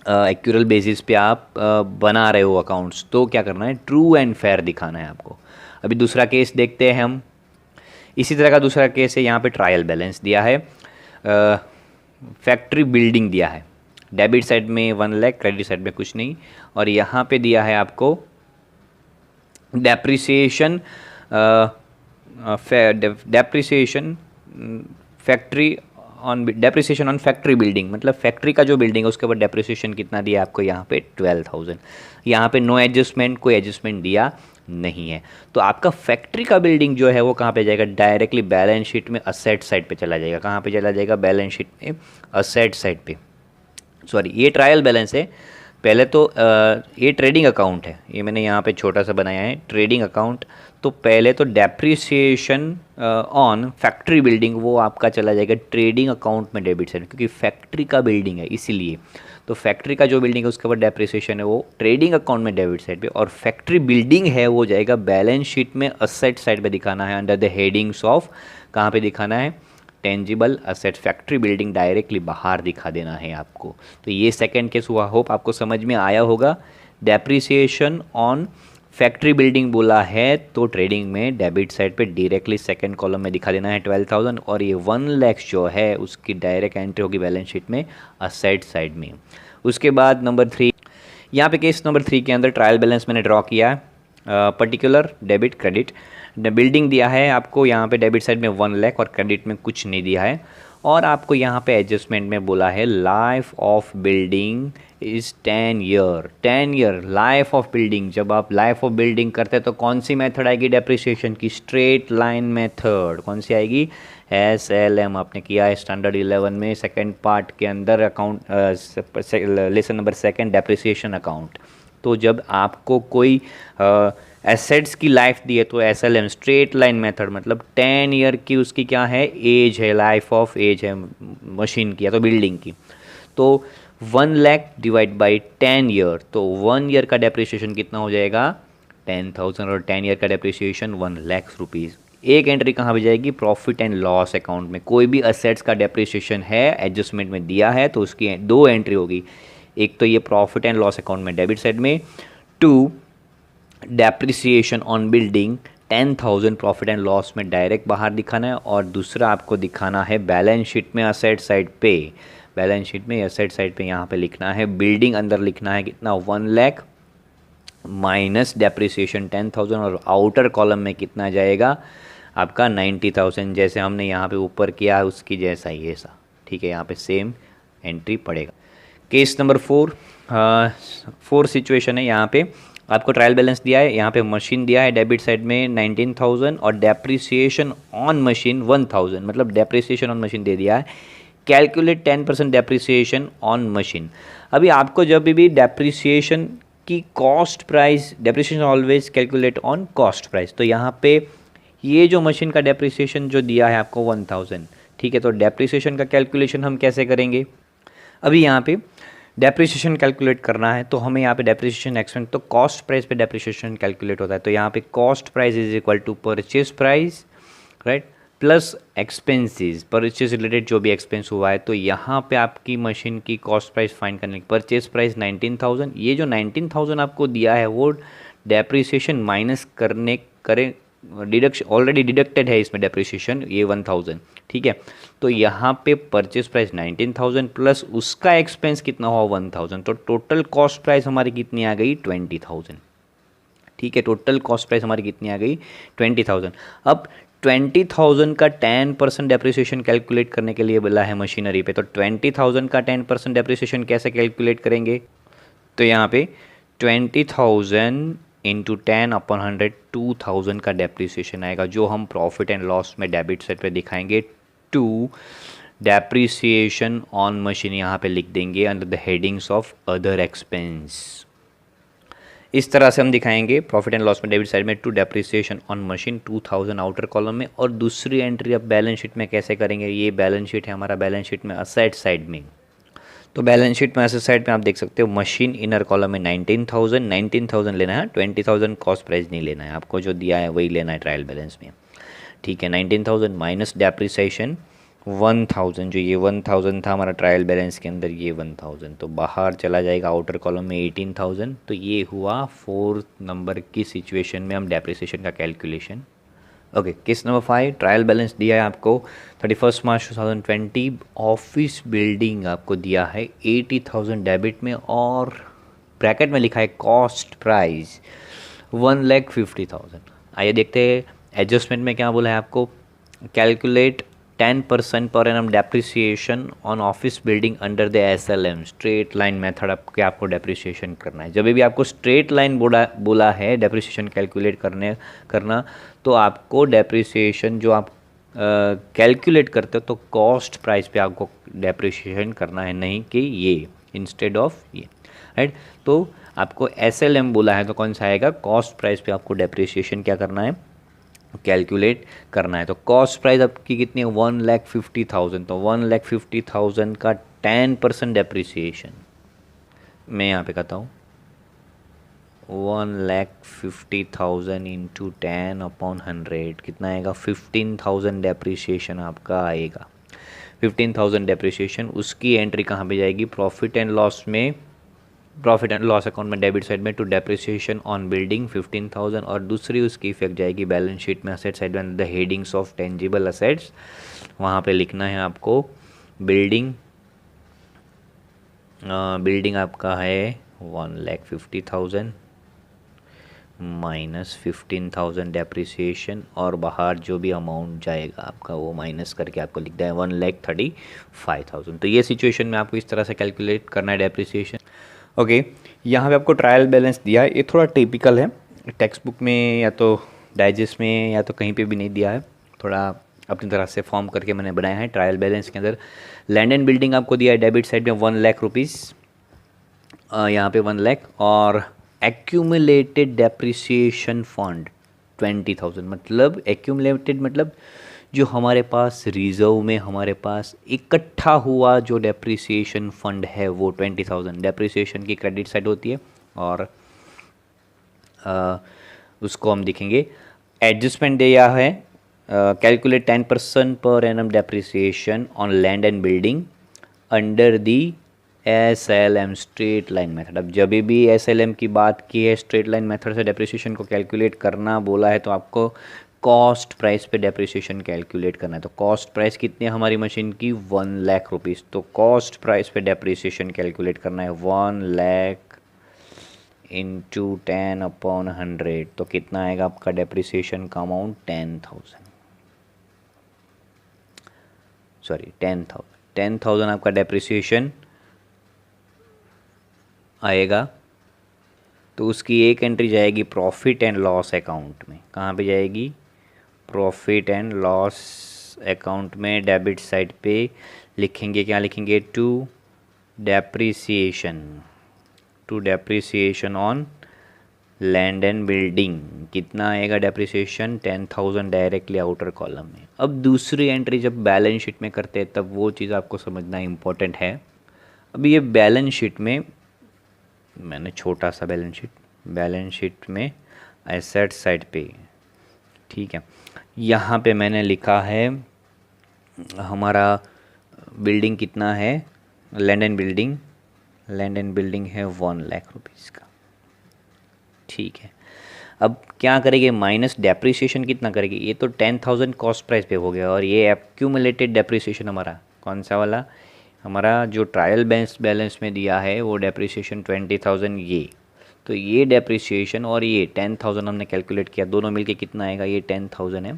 एक्यूरल बेसिस पे आप बना रहे हो अकाउंट्स, तो क्या करना है, ट्रू एंड फेयर दिखाना है आपको। अभी दूसरा केस देखते हैं हम, इसी तरह का दूसरा केस है, यहाँ पे ट्रायल बैलेंस दिया है, फैक्ट्री बिल्डिंग दिया है, डेबिट साइड में 1 लाख, क्रेडिट साइड में कुछ नहीं, और यहाँ पे दिया है आपको depreciation depreciation factory on depreciation on factory building, मतलब फैक्ट्री का जो बिल्डिंग है उसके ऊपर डेप्रिसिएशन कितना दिया आपको यहाँ पे 12,000। यहाँ पे नो एडजस्टमेंट, कोई एडजस्टमेंट दिया नहीं है, तो आपका फैक्ट्री का बिल्डिंग जो है वो कहाँ पे जाएगा, डायरेक्टली बैलेंस शीट में असेट साइड पे चला जाएगा। कहाँ पे चला जाएगा, बैलेंस शीट में असेट साइड पे। सॉरी, ये ट्रायल बैलेंस है, पहले तो ये ट्रेडिंग अकाउंट है, ये मैंने यहाँ पे छोटा सा बनाया है ट्रेडिंग अकाउंट। तो पहले तो डेप्रिसिएशन ऑन फैक्ट्री बिल्डिंग वो आपका चला जाएगा ट्रेडिंग अकाउंट में डेबिट साइड, क्योंकि फैक्ट्री का बिल्डिंग है इसीलिए। तो फैक्ट्री का जो बिल्डिंग है उसके ऊपर डेप्रिसिएशन है वो ट्रेडिंग अकाउंट में डेबिट साइड पे, और फैक्ट्री बिल्डिंग है वो जाएगा बैलेंस शीट में असेट साइड पे दिखाना है अंडर द हेडिंग्स ऑफ, कहाँ पे दिखाना है, tangible asset. Factory building directly बाहर दिखा देना है आपको। तो ये सेकंड केस हुआ, होप आपको समझ में आया होगा। डेप्रिसिएशन ऑन फैक्ट्री बिल्डिंग बोला है तो ट्रेडिंग में डेबिट साइड पे डायरेक्टली सेकंड कॉलम में दिखा देना है 12,000, और ये 1 लाख जो है उसकी डायरेक्ट एंट्री होगी बैलेंस शीट में असेट साइड में। उसके बाद नंबर 3, यहाँ पे केस नंबर 3 के अंदर ट्रायल बैलेंस मैंने ड्रॉ किया है, पर्टिकुलर डेबिट क्रेडिट बिल्डिंग दिया है आपको, यहाँ पे डेबिट साइड में 1 लाख और क्रेडिट में कुछ नहीं दिया है, और आपको यहाँ पे एडजस्टमेंट में बोला है life of building is 10 year. 10 year life of building, जब आप लाइफ ऑफ बिल्डिंग करते हैं तो कौन सी मेथड आएगी डेप्रिसिएशन की, स्ट्रेट लाइन मेथड। कौन सी आएगी, SLM आपने किया है स्टैंडर्ड 11 में सेकंड पार्ट के अंदर, account lesson number 2 depreciation account. तो जब आपको कोई एसेट्स की लाइफ दी है तो SLM स्ट्रेट लाइन मेथड, मतलब 10 ईयर की उसकी क्या है, एज है, लाइफ ऑफ एज है मशीन की या तो बिल्डिंग की। तो 1 लाख डिवाइड बाई 10 ईयर, तो 1 ईयर का डेप्रिसिएशन कितना हो जाएगा 10,000, और 10 ईयर का डेप्रिसिएशन 1 लाख रुपीज़। एक एंट्री कहाँ पे जाएगी, प्रॉफिट एंड लॉस अकाउंट में। कोई भी असेट्स का डेप्रिसिएशन है एडजस्टमेंट में दिया है तो उसकी दो एंट्री होगी, एक तो ये प्रॉफिट एंड लॉस अकाउंट में डेबिट साइड में, to depreciation on building 10,000 profit and loss में डायरेक्ट बाहर दिखाना है, और दूसरा आपको दिखाना है बैलेंस शीट में असेट साइड पे। बैलेंस शीट में असेट साइड पे यहाँ पे लिखना है बिल्डिंग, अंदर लिखना है कितना 1 लाख माइनस डेप्रिसिएशन 10,000, और आउटर कॉलम में कितना जाएगा आपका 90,000, जैसे हमने यहाँ पे ऊपर किया है उसकी जैसा ही ऐसा, ठीक है। यहाँ पे सेम एंट्री पड़ेगा। केस नंबर 4 सिचुएशन है। यहाँ पे आपको ट्रायल बैलेंस दिया है, यहाँ पे मशीन दिया है डेबिट साइड में 19,000 और डेप्रिसिएशन ऑन मशीन 1,000, मतलब डेप्रिसिएशन ऑन मशीन दे दिया है। Calculate 10% depreciation on machine. अभी आपको जब भी डेप्रिसिएशन की cost price, depreciation always calculate on cost price, तो यहाँ पे ये जो मशीन का डेप्रिसिएशन जो दिया है आपको 1,000, ठीक है। तो डेप्रिसिएशन का कैलकुलेशन हम कैसे करेंगे, अभी यहाँ पे डेप्रिसिएशन कैलकुलेट करना है तो हमें यहाँ पे डेप्रिसिएशन एक्सपेंस, तो कॉस्ट प्राइस पे डेप्रिसिएशन कैलकुलेट होता है। तो यहाँ पे cost price is equal to purchase price, right, plus expenses, purchase related जो भी एक्सपेंस हुआ है। तो यहाँ पे आपकी मशीन की कॉस्ट प्राइस फाइंड करने की, परचेज प्राइस 19,000, ये जो 19,000 आपको दिया है वो डेप्रिसिएशन माइनस करें डिडक्शन, ऑलरेडी डिडक्टेड है इसमें डेप्रिसिएशन ये 1,000, ठीक है। तो यहाँ पे परचेज प्राइस 19,000 प्लस उसका एक्सपेंस कितना हुआ 1,000, तो टोटल कॉस्ट प्राइस हमारी कितनी आ गई 20,000, ठीक है। टोटल कॉस्ट प्राइस हमारी कितनी आ गई 20,000। अब 20,000 का 10% डेप्रिसिएशन कैलकुलेट करने के लिए बोला है मशीनरी पे, तो 20,000 का 10% डेप्रिसिएशन कैसे कैलकुलेट करेंगे, तो यहाँ पे 20,000 इंटू 10/100 2,000 का डेप्रिसिएशन आएगा, जो हम प्रॉफिट एंड लॉस में डेबिट साइड पे दिखाएंगे। टू डेप्रिसिएशन ऑन मशीन यहाँ पे लिख देंगे under the headings of other expense. इस तरह से हम दिखाएंगे प्रॉफिट एंड लॉस में डेबिट साइड में to depreciation on machine 2,000 outer column में। और दूसरी एंट्री अब बैलेंस शीट में कैसे करेंगे, ये बैलेंस शीट है हमारा, बैलेंस शीट में असेट साइड में। तो बैलेंस शीट में असेट साइड में आप देख सकते हो मशीन इनर कॉलम में 19,000 लेना है, 20,000 कॉस्ट प्राइस नहीं लेना है, आपको जो दिया है वही लेना है ट्रायल बैलेंस में, ठीक है। 19,000 माइनस डेप्रिसिएशन 1,000, जो ये 1,000 था हमारा ट्रायल बैलेंस के अंदर, ये 1,000 तो बाहर चला जाएगा आउटर कॉलम में 18,000। तो ये हुआ 4 नंबर की सिचुएशन में हम डेप्रिसिएशन का calculation. Okay, case number 5, trial balance दिया है आपको 31 मार्च 2020, ऑफिस बिल्डिंग आपको दिया है 80,000 डेबिट में, और ब्रैकेट में लिखा है कॉस्ट प्राइस 1,50,000। आइए देखते हैं एडजस्टमेंट में क्या बोला है आपको, calculate 10% per annum depreciation on office building under the SLM straight line method. आपको डेप्रिसिएशन करना है, जब भी आपको स्ट्रेट लाइन बोला है डेप्रिसिएशन कैलकुलेट करना, तो आपको डेप्रिसिएशन जो आप कैलकुलेट करते हो तो कॉस्ट प्राइस पे आपको डेप्रिसिएशन करना है, नहीं कि ये इंस्टेड ऑफ ये, राइट। तो आपको SLM बोला है तो कौन सा आएगा, कॉस्ट प्राइस पे आपको डेप्रिसिएशन क्या करना है, कैलकुलेट करना है। तो कॉस्ट प्राइस आपकी कितनी है 1,50,000, तो 1,50,000 का 10% डेप्रिसिएशन मैं यहाँ पे कहता हूँ 1,50,000 इंटू 10/100 कितना आएगा 15,000 डेप्रिसिएशन आपका आएगा। 15,000 डेप्रिसिएशन, उसकी एंट्री कहाँ पे जाएगी, प्रॉफिट एंड लॉस में, प्रॉफिट एंड लॉस अकाउंट में डेबिट साइड में टू डेप्रिसिएशन ऑन बिल्डिंग 15,000, और दूसरी उसकी इफेक्ट जाएगी बैलेंस शीट में असेट साइड में the headings of tangible assets. वहाँ पे लिखना है आपको बिल्डिंग, बिल्डिंग आपका है 1,50,000 माइनस 15,000 डेप्रिसिएशन, और बाहर जो भी अमाउंट जाएगा आपका वो माइनस करके आपको लिखना है 1,35,000। तो ये सिचुएशन में आपको इस तरह से कैलकुलेट करना है डेप्रिसिएशन। ओके, यहाँ पे आपको ट्रायल बैलेंस दिया है, ये थोड़ा टिपिकल है, टेक्स्ट बुक में या तो डाइजेस्ट में या तो कहीं पे भी नहीं दिया है, थोड़ा अपनी तरह से फॉर्म करके मैंने बनाया है। ट्रायल बैलेंस के अंदर लैंड एंड बिल्डिंग आपको दिया है डेबिट साइड में 1 लाख रुपीज़, यहाँ पे 1 लाख, और एक्यूमुलेटेड डेप्रिसिएशन फंड 20,000, मतलब एक्यूमुलेटेड मतलब जो हमारे पास रिजर्व में हमारे पास इकट्ठा हुआ जो डेप्रिसिएशन फंड है वो 20,000 डेप्रिसिएशन की क्रेडिट साइड होती है, और उसको हम दिखेंगे। एडजस्टमेंट दिया है calculate 10% per annum depreciation on land and building under the SLM straight line method. अब जब भी SLM की बात की है, स्ट्रेट लाइन मेथड से डेप्रिसिएशन को कैलकुलेट करना बोला है, तो आपको कॉस्ट प्राइस पे डेप्रिसिएशन कैलकुलेट करना है। तो कॉस्ट प्राइस कितनी है हमारी मशीन की? 1 लाख रुपीज़। तो कॉस्ट प्राइस पे डेप्रिसिएशन कैलकुलेट करना है 1 लाख इंटू 10/100। तो कितना आएगा आपका डेप्रिसिएशन का अमाउंट? 10,000 आपका डेप्रिसिएशन आएगा। तो उसकी एक एंट्री जाएगी प्रॉफिट एंड लॉस अकाउंट में। कहाँ पे जाएगी? प्रॉफिट एंड लॉस अकाउंट में। डेबिट साइड पे लिखेंगे, क्या लिखेंगे? To depreciation on land and building. कितना आएगा डेप्रिसिएशन? 10,000 डायरेक्टली आउटर कॉलम में। अब दूसरी एंट्री जब बैलेंस शीट में करते हैं तब वो चीज़ आपको समझना इम्पोर्टेंट है। अब ये बैलेंस शीट में मैंने छोटा सा बैलेंस शीट में एसेट साइड पे, ठीक है, यहाँ पे मैंने लिखा है हमारा बिल्डिंग कितना है, लैंड एंड बिल्डिंग है 1 लाख रुपीज़ का, ठीक है। अब क्या करेंगे? माइनस डेप्रिसिएशन कितना करेंगे? ये तो 10,000 कॉस्ट प्राइस पे हो गया, और ये एक्यूमुलेटेड डेप्रिसिएशन हमारा कौन सा वाला? हमारा जो ट्रायल बैलेंस में दिया है वो डेप्रिसिएशन 20,000 ये। तो ये डेप्रिसिएशन और ये 10,000 हमने कैलकुलेट किया, दोनों मिलके कितना आएगा? ये 10,000 है,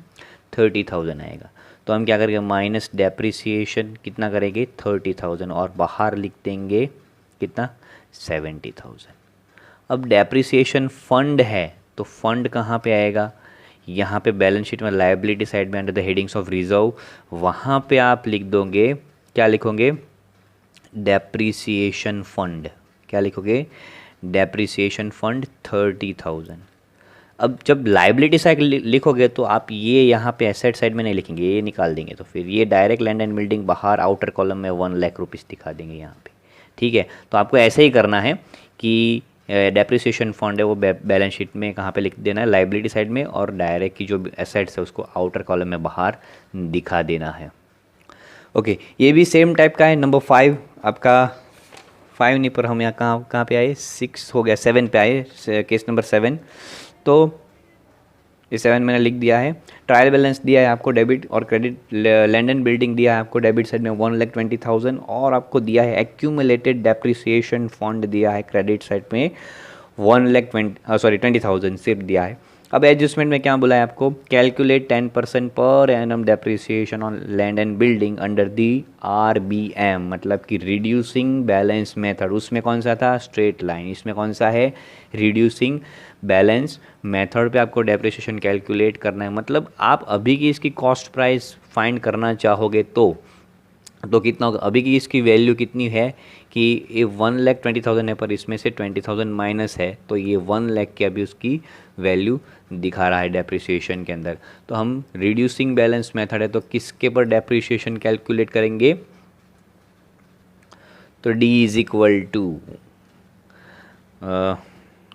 30,000 आएगा। तो हम क्या करेंगे? माइनस डेप्रिसिएशन कितना करेंगे? 30,000, और बाहर लिख देंगे कितना? 70,000। अब डेप्रिसिएशन फंड है, तो फंड कहाँ पे आएगा? यहाँ पे बैलेंस शीट में लायबिलिटी साइड में under the headings of reserve, वहाँ पे आप लिख दोगे, क्या लिखोगे? Depreciation fund. क्या लिखोगे? Depreciation fund 30,000। अब जब लायबिलिटी साइड लिखोगे तो आप ये यहाँ पे एसेट साइड में नहीं लिखेंगे, ये निकाल देंगे। तो फिर ये डायरेक्ट लैंड एंड बिल्डिंग बाहर आउटर कॉलम में 1 लाख रुपीज़ दिखा देंगे यहाँ पे, ठीक है। तो आपको ऐसे ही करना है कि डेप्रिसिएशन फंड है वो बैलेंस शीट में कहाँ पे लिख देना है? लायबिलिटी साइड में, और डायरेक्ट की जो एसेट्स है उसको आउटर कॉलम में बाहर दिखा देना है। ओके, ये भी सेम टाइप का है। नंबर 5 आपका 5 नहीं, पर हम यहाँ कहाँ पे आए? 6 हो गया, 7 पे आए, केस नंबर 7। तो ये 7 मैंने लिख दिया है। ट्रायल बैलेंस दिया है आपको डेबिट और क्रेडिट, लैंड एंड बिल्डिंग दिया है आपको डेबिट साइड में 1,20,000, और आपको दिया है एक्यूमुलेटेड डेप्रिसिएशन फंड दिया है क्रेडिट साइड में 20,000 सिर्फ दिया है। अब एडजस्टमेंट में क्या बोला है आपको? Calculate 10% per annum depreciation on land and building under the RBM, मतलब कि रिड्यूसिंग बैलेंस मेथड। उसमें कौन सा था? Straight line. इसमें कौन सा है? रिड्यूसिंग बैलेंस मेथड पे आपको डेप्रिसिएशन कैलकुलेट करना है। मतलब आप अभी की इसकी कॉस्ट प्राइस फाइंड करना चाहोगे तो कितना होगा? अभी की इसकी वैल्यू कितनी है कि ये 1,20,000 है, पर इसमें से 20,000 माइनस है, तो ये 1 लाख की अभी उसकी वैल्यू दिखा रहा है डेप्रिसिएशन के अंदर। तो हम रिड्यूसिंग बैलेंस मेथड है, तो किसके पर डेप्रिसिएशन कैलकुलेट करेंगे? तो D is equal to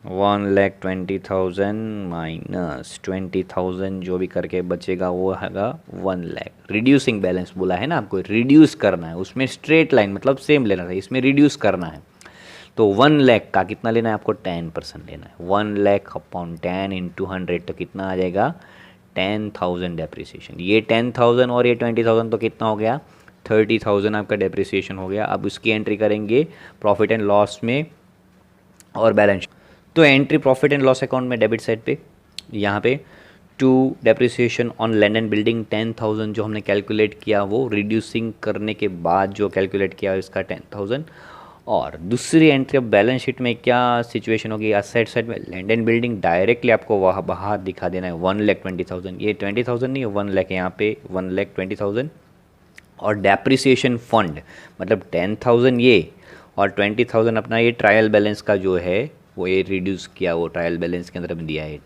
1,20,000 minus 20,000, जो भी करके बचेगा वो हैगा 1 लाख। रिड्यूसिंग बैलेंस बोला है ना आपको, रिड्यूस करना है, उसमें स्ट्रेट लाइन मतलब सेम लेना था, इसमें रिड्यूस करना है। तो 1 लाख का कितना लेना है आपको? 10% लेना है। 1 लाख अपॉन 10 इंटू 100, तो कितना आ जाएगा? 10,000 डेप्रिसिएशन। ये 10,000 और ये 20,000, तो कितना हो गया? 30,000 आपका डेप्रिसिएशन हो गया। अब उसकी एंट्री करेंगे प्रॉफिट एंड लॉस में और बैलेंस। तो entry profit and loss account में डेबिट साइड पे यहाँ पे to depreciation on land and building 10,000 जो हमने कैलकुलेट किया, वो रिड्यूसिंग करने के बाद जो कैलकुलेट किया इसका 10,000। और दूसरी एंट्री अब बैलेंस शीट में क्या सिचुएशन होगी? असेट साइड में लैंड एंड बिल्डिंग डायरेक्टली आपको वहाँ बाहर दिखा देना है 1,20,000। ये 20,000 नहीं है, 1 लाख, यहाँ पे 1,20,000। और डेप्रिसिएशन फंड मतलब 10,000 ये, और 20,000 अपना ये ट्रायल बैलेंस का जो है वो ये रिड्यूस किया, वो ट्रायल बैलेंस के अंदर में दिया है।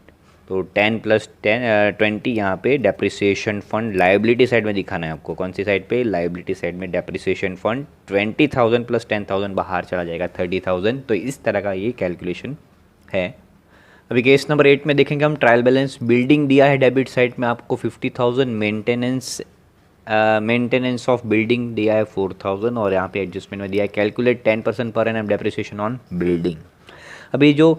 तो 10 + 20 यहाँ पे डेप्रिसिएशन फंड लायबिलिटी साइड में दिखाना है आपको। कौन सी साइड पे? लायबिलिटी साइड में डेप्रिसिएशन फंड 20,000 + 10,000 बाहर चला जाएगा 30,000। तो इस तरह का ये कैलकुलेशन है अभी केस नंबर 8 में देखेंगे हम, ट्रायल बैलेंस बिल्डिंग दिया है डेबिट साइड में आपको 50,000, मेंटेनेंस ऑफ बिल्डिंग दिया है 4,000 और यहाँ पे एडजस्टमेंट में दिया है calculate 10% per annum depreciation on building. अभी जो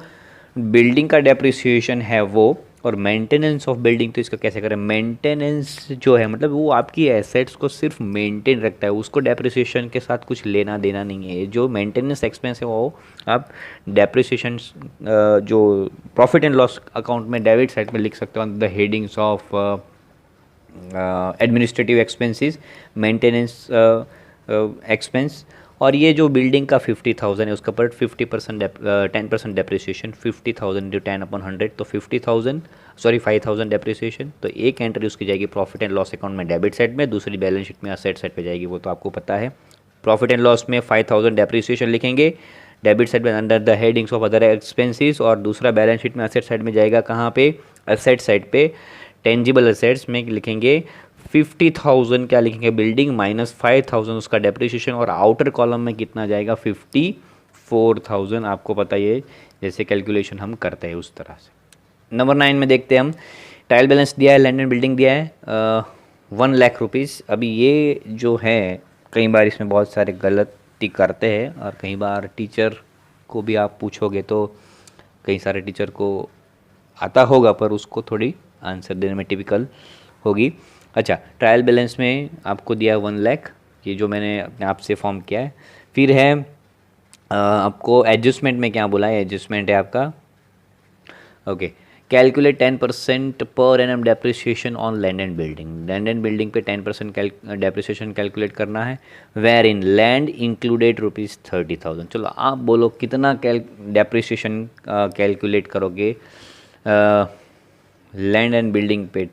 बिल्डिंग का डेप्रिसिएशन है वो, और मेंटेनेंस ऑफ बिल्डिंग, तो इसका कैसे करें, मेंटेनेंस जो है मतलब वो आपकी एसेट्स को सिर्फ मेंटेन रखता है, उसको डेप्रिसिएशन के साथ कुछ लेना देना नहीं है। जो मेंटेनेंस एक्सपेंस है वो आप डेप्रिसिएशन जो प्रॉफिट एंड लॉस अकाउंट में डेबिट साइड में लिख सकते हो the headings of administrative expenses, maintenance expense. और ये जो बिल्डिंग का 50,000 है उसका पर 50% 10% डेप्रिसिएशन, 50,000 इंटू 10/100 तो 5,000 डेप्रिसिएशन। तो एक एंट्री उसकी जाएगी प्रॉफिट एंड लॉस अकाउंट में डेबिट साइड में, दूसरी बैलेंस शीट में असेट साइड पे जाएगी, वो तो आपको पता है। प्रॉफिट एंड लॉस में 5,000 डेप्रिसिएशन लिखेंगे डेबिट साइड में under the headings of other expenses, और दूसरा बैलेंस शीट में असेट साइड में जाएगा कहाँ पे, असेट साइड पे टेंजिबल असेट्स में लिखेंगे 50,000 क्या लिखेंगे बिल्डिंग माइनस 5,000 उसका डेप्रिसिएशन, और आउटर कॉलम में कितना जाएगा 54,000। आपको पता है जैसे कैलकुलेशन हम करते हैं उस तरह से। नंबर 9 में देखते हैं हम, ट्रायल बैलेंस दिया है, लैंड एंड बिल्डिंग दिया है 1 लाख रुपीज़। अभी ये जो है कई बार इसमें बहुत सारे गलती करते हैं, और कई बार टीचर को भी आप पूछोगे तो कई सारे टीचर को आता होगा पर उसको थोड़ी आंसर देने में टिपिकल होगी। अच्छा, ट्रायल बैलेंस में आपको दिया 1 लाख, ये जो मैंने अपने आप से फॉर्म किया है। फिर है आपको एडजस्टमेंट में क्या बोला है, एडजस्टमेंट है आपका okay, calculate 10% per annum depreciation on land and building. Land and building पे 10% डेप्रिसिएशन कैलकुलेट करना है, वेयर इन लैंड इंक्लूडेड ₹30,000। चलो आप बोलो कितना डेप्रिसिएशन कैलकुलेट करोगे लैंड एंड बिल्डिंग पे,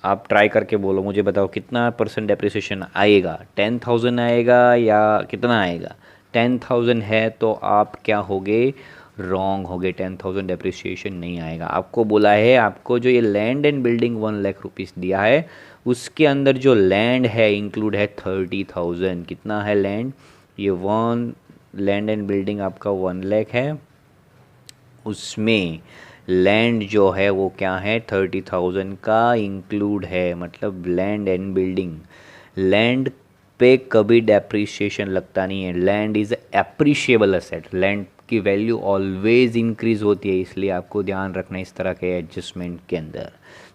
आप ट्राई करके बोलो, मुझे बताओ कितना % डेप्रिसिएशन आएगा, 10,000 आएगा या कितना आएगा। 10,000 है तो आप क्या होगे, रॉन्ग हो गए, 10,000 डेप्रिसिएशन नहीं आएगा। आपको बोला है, आपको जो ये land and building 1 lakh rupees दिया है उसके अंदर जो लैंड है इंक्लूड है 30,000। कितना है लैंड, ये लैंड एंड बिल्डिंग आपका 1 लाख है, उसमें लैंड जो है वो क्या है 30,000 का इंक्लूड है। मतलब लैंड एंड बिल्डिंग, लैंड पे कभी डेप्रिसिएशन लगता नहीं है, land is appreciable asset, land की वैल्यू ऑलवेज इंक्रीज होती है, इसलिए आपको ध्यान रखना इस तरह के एडजस्टमेंट के अंदर।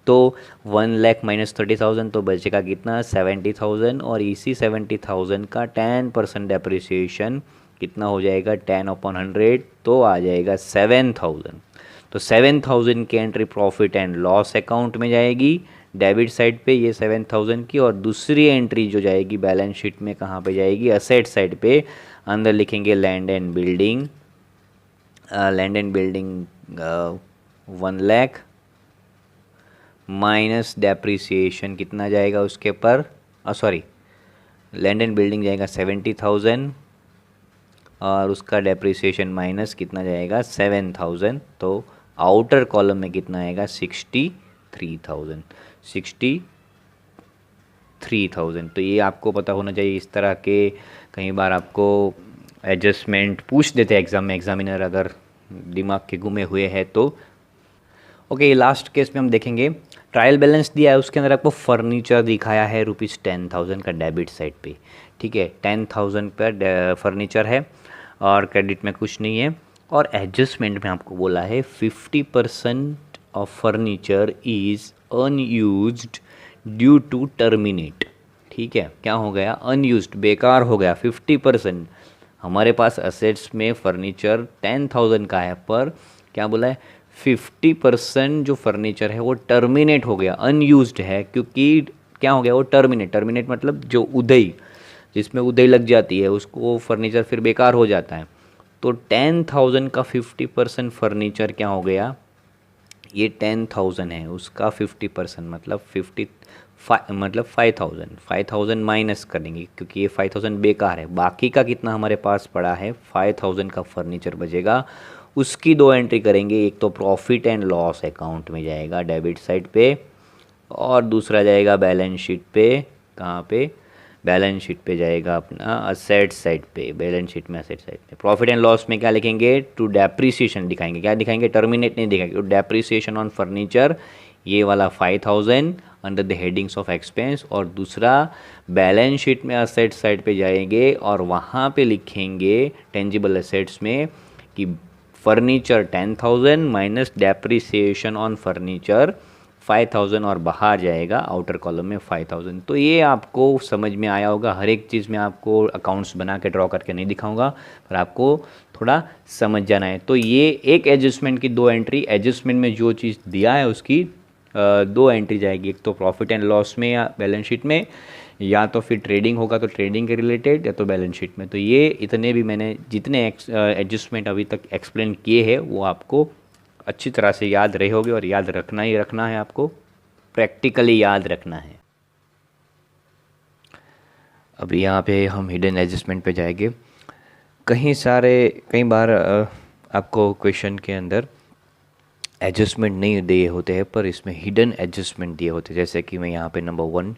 तो 1 लाख माइनस 30,000 तो बचेगा कितना 70,000, और इसी 70,000 का 10% डेप्रिसिएशन कितना हो जाएगा 10/100 तो आ जाएगा 7,000। तो 7,000 की entry profit and loss account में जाएगी डेबिट साइड पे ये 7,000 की, और दूसरी एंट्री जो जाएगी बैलेंस शीट में कहाँ पे जाएगी, असेट साइड पे, अंदर लिखेंगे land and building 1 lakh minus depreciation कितना जाएगा उसके पर, सॉरी लैंड एंड बिल्डिंग जाएगा 70,000 और उसका डेप्रिसिएशन माइनस कितना जाएगा 7,000, तो आउटर कॉलम में कितना आएगा 63,000। तो ये आपको पता होना चाहिए। इस तरह के कई बार आपको एडजस्टमेंट पूछ देते हैं एग्ज़ाम में, एग्जामिनर अगर दिमाग के घुमे हुए हैं तो। ओके, लास्ट केस में हम देखेंगे, ट्रायल बैलेंस दिया है उसके अंदर आपको फर्नीचर दिखाया है ₹10,000 का डेबिट साइड पे, ठीक है, 10,000 पर फर्नीचर है और क्रेडिट में कुछ नहीं है। और एडजस्टमेंट में आपको बोला है 50% off furniture is unused due to terminate. ठीक है, क्या हो गया, अनयूज्ड, बेकार हो गया 50%। हमारे पास असेट्स में फर्नीचर 10,000 का है, पर क्या बोला है 50% जो फर्नीचर है वो टर्मिनेट हो गया, अनयूज्ड है, क्योंकि क्या हो गया वो टर्मिनेट मतलब जो उदय, जिसमें उदय लग जाती है उसको फर्नीचर फिर बेकार हो जाता है। तो 10,000 का 50% फर्नीचर क्या हो गया, ये 10,000 है उसका 50% मतलब 5,000 माइनस करेंगे क्योंकि ये 5,000 बेकार है। बाकी का कितना हमारे पास पड़ा है 5,000 का फर्नीचर बचेगा, उसकी दो एंट्री करेंगे, एक तो प्रॉफिट एंड लॉस अकाउंट में जाएगा डेबिट साइड पे, और दूसरा जाएगा बैलेंस शीट पे, कहाँ पे, बैलेंस शीट पे जाएगा अपना असेट साइड पे, बैलेंस शीट में असेट साइड पे। प्रॉफिट एंड लॉस में क्या लिखेंगे, टू डेप्रीसिएशन दिखाएंगे, क्या दिखाएंगे, टर्मिनेट नहीं दिखाएंगे, टू डेप्रीसिएशन ऑन फर्नीचर, ये वाला 5000 under the headings of expense. और दूसरा बैलेंस शीट में असेट साइड पे जाएंगे और वहाँ पे लिखेंगे टेंजिबल एसेट्स में कि furniture 10,000 minus depreciation on furniture 5,000 और बाहर जाएगा आउटर कॉलम में 5,000। तो ये आपको समझ में आया होगा। हर एक चीज़ में आपको अकाउंट्स बना के ड्रॉ करके नहीं दिखाऊंगा, पर आपको थोड़ा समझ जाना है। तो ये एक एडजस्टमेंट की दो एंट्री, एडजस्टमेंट में जो चीज़ दिया है उसकी दो एंट्री जाएगी, एक तो प्रॉफिट एंड लॉस में या बैलेंस शीट में, या तो फिर ट्रेडिंग होगा तो ट्रेडिंग के रिलेटेड, या तो बैलेंस शीट में। तो ये इतने भी मैंने जितने एडजस्टमेंट अभी तक एक्सप्लेन किए हैं वो आपको अच्छी तरह से याद रहे होगे, और याद रखना ही रखना है, आपको प्रैक्टिकली याद रखना है। अभी यहाँ पे हम हिडन एडजस्टमेंट पे जाएंगे। कई बार आपको क्वेश्चन के अंदर एडजस्टमेंट नहीं दिए होते हैं, पर इसमें हिडन एडजस्टमेंट दिए होते हैं। जैसे कि मैं यहाँ पे नंबर 1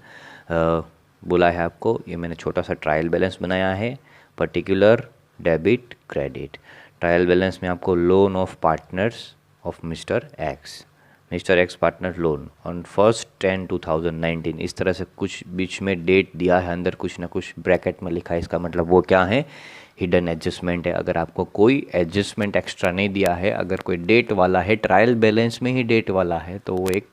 बोला है आपको, ये मैंने छोटा सा ट्रायल बैलेंस बनाया है, particular debit credit. Trial balance में आपको loan of partners of mister ex partner loan on 1/10/2019, इस तरह से कुछ बीच में डेट दिया है, अंदर कुछ ना कुछ ब्रैकेट में लिखा है, इसका मतलब वो क्या है, हिडन एडजस्टमेंट है। अगर आपको कोई एडजस्टमेंट एक्स्ट्रा नहीं दिया है, अगर कोई डेट वाला है, ट्रायल बैलेंस में ही डेट वाला है, तो वो एक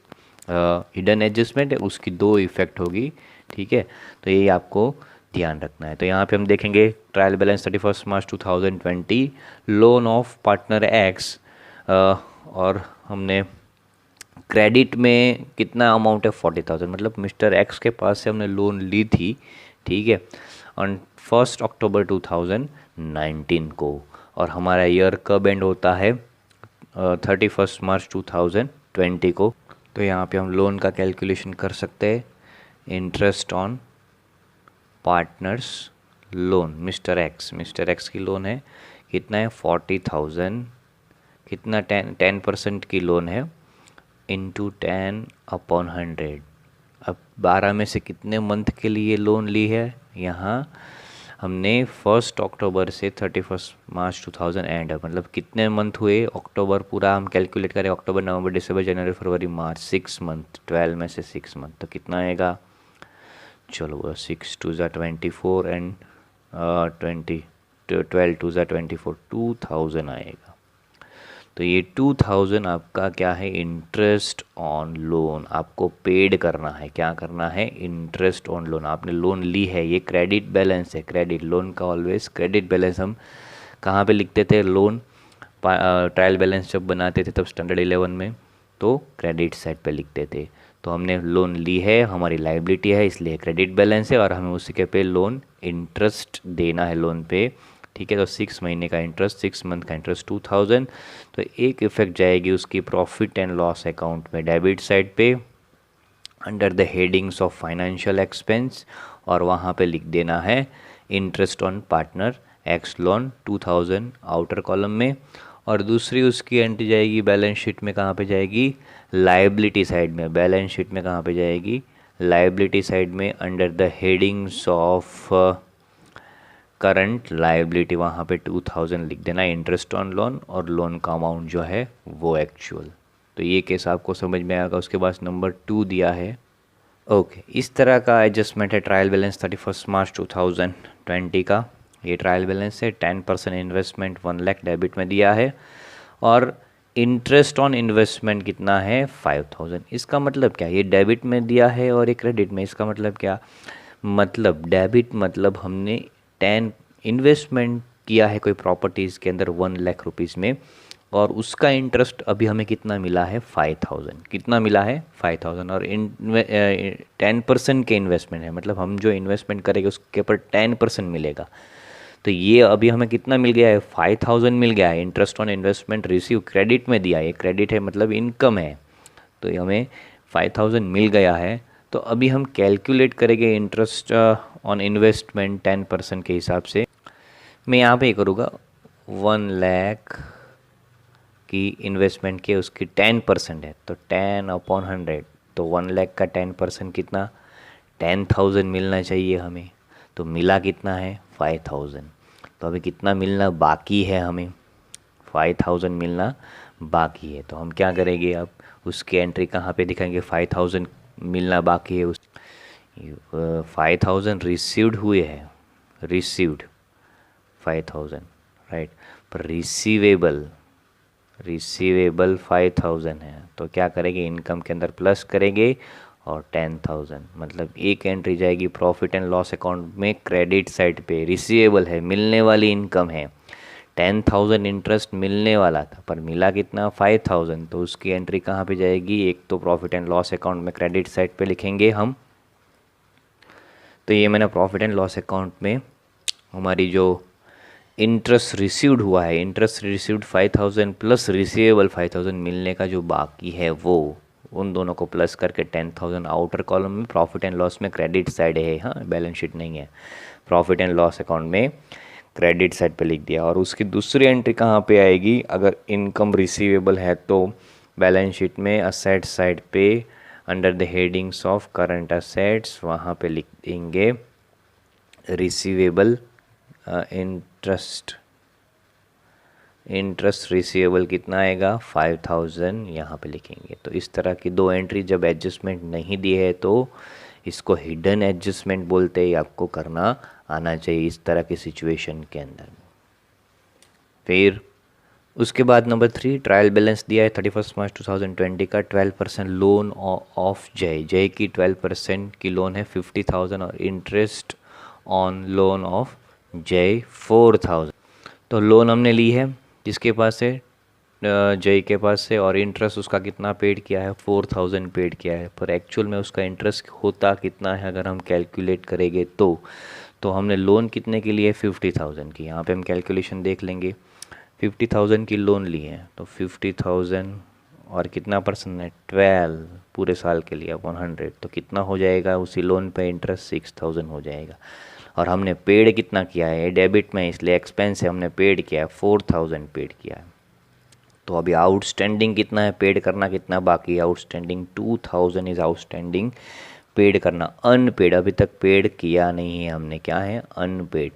हिडन एडजस्टमेंट है, उसकी दो इफेक्ट होगी, ठीक है। तो ये आपको ध्यान रखना है। तो यहाँ पे हम देखेंगे trial balance 31 March 2020, loan of partner x, और हमने क्रेडिट में कितना अमाउंट है 40,000, मतलब मिस्टर एक्स के पास से हमने लोन ली थी, ठीक है, ऑन 1 अक्टूबर 2019 को, और हमारा ईयर कब एंड होता है 31 मार्च 2020 को। तो यहाँ पे हम लोन का कैलकुलेशन कर सकते हैं। Interest on partners loan, mister x की लोन है, कितना है 40,000, कितना 10% की लोन है, इंटू 10/100। अब 12 में से कितने मंथ के लिए लोन ली है, यहाँ हमने 1 अक्टूबर से 31 मार्च 2000 एंड, मतलब कितने मंथ हुए, अक्टूबर पूरा हम कैलकुलेट करें, अक्टूबर नवंबर दिसंबर जनवरी फरवरी मार्च, 6 मंथ, 12 में से 6 मंथ, तो कितना आएगा, चलो 6 2 ज़ा 24 एंड 12 2 ज़ा 24, 2000 आएगा। तो ये 2000 आपका क्या है, इंटरेस्ट ऑन लोन आपको पेड करना है। क्या करना है, इंटरेस्ट ऑन लोन, आपने लोन ली है, ये क्रेडिट बैलेंस है, क्रेडिट लोन का ऑलवेज क्रेडिट बैलेंस हम कहाँ पे लिखते थे, लोन ट्रायल बैलेंस जब बनाते थे तब स्टैंडर्ड 11 में, तो क्रेडिट साइड पे लिखते थे। तो हमने लोन ली है, हमारी लाइबिलिटी है, इसलिए क्रेडिट बैलेंस है, और हमें उसी के पे लोन इंटरेस्ट देना है लोन पे, ठीक है। तो 6 महीने का इंटरेस्ट, 6 मंथ का इंटरेस्ट 2000। तो एक इफेक्ट जाएगी उसकी प्रॉफिट एंड लॉस अकाउंट में डेबिट साइड पे under the headings of financial expense, और वहाँ पे लिख देना है interest on partner x loan 2000 outer column में। और दूसरी उसकी एंट्री जाएगी बैलेंस शीट में, कहाँ पे जाएगी, लाइबिलिटी साइड में। बैलेंस शीट में कहाँ पे जाएगी, लाइबिलिटी साइड में under the headings of current liability, वहाँ पे 2000 लिख देना, इंटरेस्ट ऑन लोन, और लोन का अमाउंट जो है वो एक्चुअल। तो ये केस आपको समझ में आएगा। उसके बाद नंबर 2 दिया है, ओके। इस तरह का एडजस्टमेंट है ट्रायल बैलेंस 31 मार्च 2020 का। ये ट्रायल बैलेंस है, 10% इन्वेस्टमेंट 1 लाख डेबिट में दिया है, और इंटरेस्ट ऑन इन्वेस्टमेंट कितना है 5000। इसका मतलब क्या, ये डेबिट में दिया है और ये क्रेडिट में, इसका मतलब क्या, मतलब डेबिट मतलब हमने 10 इन्वेस्टमेंट किया है कोई प्रॉपर्टीज़ के अंदर 1 लाख रुपीज़ में, और उसका इंटरेस्ट अभी हमें कितना मिला है 5000, कितना मिला है 5000, और 10% के इन्वेस्टमेंट है, मतलब हम जो इन्वेस्टमेंट करेंगे उसके ऊपर 10% मिलेगा। तो ये अभी हमें कितना मिल गया है 5000 मिल गया है। Interest on investment receive credit में दिया है, क्रेडिट है मतलब इनकम है, तो ये हमें 5000 मिल गया है। तो अभी हम कैलकुलेट करेंगे इंटरेस्ट ऑन इन्वेस्टमेंट 10% के हिसाब से। मैं यहाँ पे करूँगा 1 लाख की इन्वेस्टमेंट के उसकी 10% है, तो 10/100, तो 1 लाख का 10% कितना 10,000 मिलना चाहिए हमें। तो मिला कितना है 5000। तो अभी कितना मिलना बाकी है हमें, 5000 मिलना बाकी है। तो हम क्या करेंगे, अब उसकी एंट्री कहाँ पे दिखाएंगे, 5000 मिलना बाकी है, उस 5000 रिसीव्ड हुए हैं, रिसीव्ड 5000 राइट, पर रिसीवेबल 5000 है। तो क्या करेंगे, इनकम के अंदर प्लस करेंगे और 10000, मतलब एक एंट्री जाएगी प्रॉफिट एंड लॉस अकाउंट में क्रेडिट साइड पे, रिसीवेबल है, मिलने वाली इनकम है, 10000 इंटरेस्ट मिलने वाला था पर मिला कितना 5000। तो उसकी एंट्री कहाँ पे जाएगी, एक तो प्रॉफिट एंड लॉस अकाउंट में क्रेडिट साइड पे लिखेंगे हम। तो ये मैंने प्रॉफिट एंड लॉस अकाउंट में हमारी जो इंटरेस्ट रिसीव्ड हुआ है, इंटरेस्ट रिसीव्ड 5000 प्लस रिसीवेबल 5000 मिलने का जो बाकी है वो, उन दोनों को प्लस करके 10000 आउटर कॉलम में प्रॉफिट एंड लॉस में क्रेडिट साइड है, हाँ बैलेंस शीट नहीं है, प्रॉफिट एंड लॉस अकाउंट में क्रेडिट साइड पे लिख दिया। और उसकी दूसरी एंट्री कहाँ पे आएगी, अगर इनकम रिसीवेबल है तो बैलेंस शीट में असेट साइड पे under the headings of current assets वहाँ पे लिख देंगे रिसीवेबल इंटरेस्ट रिसीवेबल कितना आएगा 5000 यहाँ पे लिखेंगे। तो इस तरह की दो एंट्री जब एडजस्टमेंट नहीं दी है तो इसको हिडन एडजस्टमेंट बोलते हैं, आपको करना आना चाहिए इस तरह की सिचुएशन के अंदर। फिर उसके बाद नंबर 3 ट्रायल बैलेंस दिया है 31 मार्च 2020 का, 12% लोन ऑफ जय की 12% की लोन है 50,000 और इंटरेस्ट ऑन लोन ऑफ जय 4000। तो लोन हमने ली है जिसके पास है जय के पास से, और इंटरेस्ट उसका कितना पेड किया है 4000 पेड किया है, पर एक्चुअल में उसका इंटरेस्ट होता कितना है अगर हम कैलकुलेट करेंगे तो हमने लोन कितने की लिए 50,000 की, यहाँ पे हम कैलकुलेशन देख लेंगे। 50,000 की लोन ली है तो 50,000 और कितना परसेंट है 12 पूरे साल के लिए 100, तो कितना हो जाएगा उसी लोन पे इंटरेस्ट 6000 हो जाएगा। और हमने पेड कितना किया है, डेबिट में इसलिए एक्सपेंस है, हमने पेड किया है 4000 पेड किया है। तो अभी आउटस्टैंडिंग कितना है, पेड करना कितना बाकी है, आउटस्टैंडिंग 2000 इज आउटस्टैंडिंग पेड करना, अनपेड अभी तक पेड किया नहीं है हमने, क्या है अनपेड।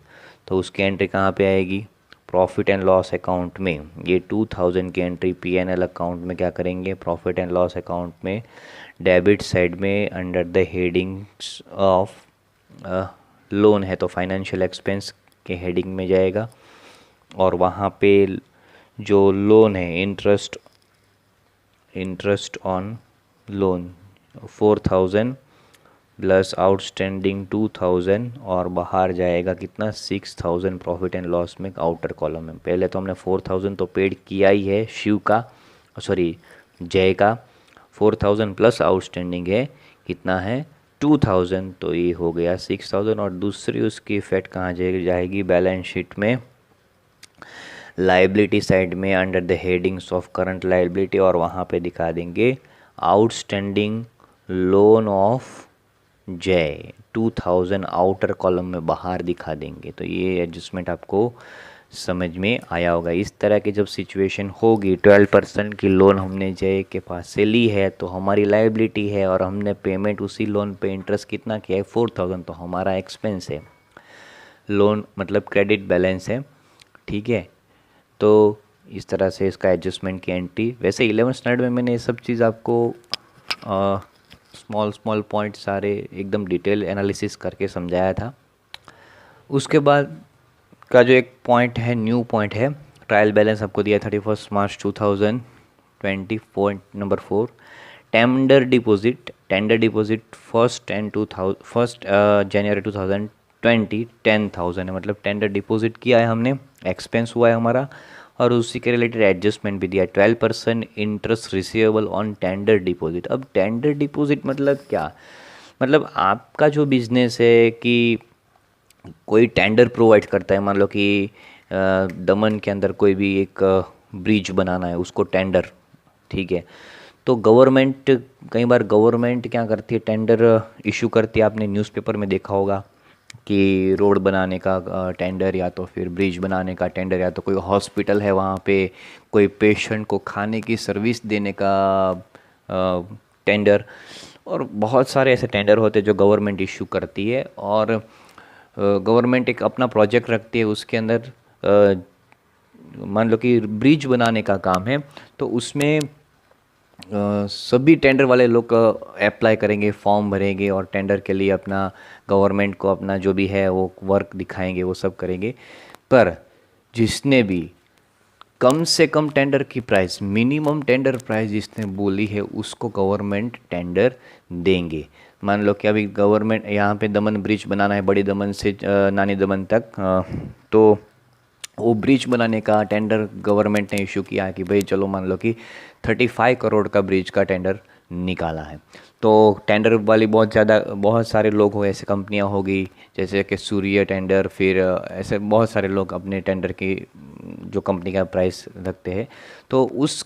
तो उसकी एंट्री कहाँ पे आएगी, प्रॉफिट एंड लॉस अकाउंट में। ये 2000 की एंट्री पीएनएल अकाउंट में क्या करेंगे, प्रॉफिट एंड लॉस अकाउंट में डेबिट साइड में under the headings of loan है तो फाइनेंशियल एक्सपेंस के हेडिंग में जाएगा, और वहाँ पे जो लोन है interest on loan 4000 plus outstanding 2000 और बाहर जाएगा कितना 6000 प्रॉफिट एंड लॉस में आउटर कॉलम में। पहले तो हमने 4000 तो पेड किया ही है शिव का, सॉरी जय का, 4000 प्लस आउटस्टैंडिंग है कितना है 2000, तो ये हो गया 6000। और दूसरी उसकी इफेक्ट कहाँ जाएगी, बैलेंस शीट में लाइबिलिटी साइड में under the headings of current liability, और वहाँ पे दिखा देंगे आउटस्टैंडिंग लोन ऑफ जय 2000 आउटर कॉलम में बाहर दिखा देंगे। तो ये एडजस्टमेंट आपको समझ में आया होगा। इस तरह की जब सिचुएशन होगी 12% की लोन हमने जय के पास से ली है तो हमारी लाइबिलिटी है, और हमने पेमेंट उसी लोन पे इंटरेस्ट कितना किया है 4000, तो हमारा एक्सपेंस है, लोन मतलब क्रेडिट बैलेंस है, ठीक है। तो इस तरह से इसका एडजस्टमेंट की एंट्री, वैसे 11 स्टैंडर्ड में मैंने ये सब चीज़ आपको स्मॉल पॉइंट सारे एकदम डिटेल एनालिसिस करके समझाया था। उसके बाद का जो एक पॉइंट है, न्यू पॉइंट है, ट्रायल बैलेंस आपको दिया 31 March 2020, point number 4 tender deposit first जनवरी 2020 10,000 है, मतलब टेंडर डिपॉजिट किया है हमने, एक्सपेंस हुआ है हमारा, और उसी के रिलेटेड एडजस्टमेंट भी दिया 12% interest receivable on tender deposit. अब टेंडर डिपॉजिट मतलब क्या, मतलब आपका जो बिजनेस है कि कोई टेंडर प्रोवाइड करता है, मान लो कि दमन के अंदर कोई भी एक ब्रिज बनाना है उसको टेंडर, ठीक है, तो गवर्नमेंट, कई बार गवर्नमेंट क्या करती है टेंडर इशू करती है, आपने न्यूज़पेपर में देखा होगा कि रोड बनाने का टेंडर, या तो फिर ब्रिज बनाने का टेंडर, या तो कोई हॉस्पिटल है वहाँ पे कोई पेशेंट को खाने की सर्विस देने का टेंडर, और बहुत सारे ऐसे टेंडर होते हैं जो गवर्नमेंट इशू करती है। और गवर्नमेंट एक अपना प्रोजेक्ट रखती है, उसके अंदर मान लो कि ब्रिज बनाने का काम है, तो उसमें सभी टेंडर वाले लोग अप्लाई करेंगे, फॉर्म भरेंगे और टेंडर के लिए अपना गवर्नमेंट को अपना जो भी है वो वर्क दिखाएंगे, वो सब करेंगे। पर जिसने भी कम से कम टेंडर की प्राइस, मिनिमम टेंडर प्राइस जिसने बोली है, उसको गवर्नमेंट टेंडर देंगे। मान लो कि अभी गवर्नमेंट यहाँ पे दमन ब्रिज बनाना है, बड़ी दमन से नानी दमन तक, तो वो ब्रिज बनाने का टेंडर गवर्नमेंट ने इशू किया कि भाई चलो मान लो कि 35 करोड़ का ब्रिज का टेंडर निकाला है। तो टेंडर वाली बहुत सारे लोग हो, ऐसे कंपनियां होगी जैसे कि सूर्य टेंडर, फिर ऐसे बहुत सारे लोग अपने टेंडर की जो कंपनी का प्राइस रखते हैं। तो उस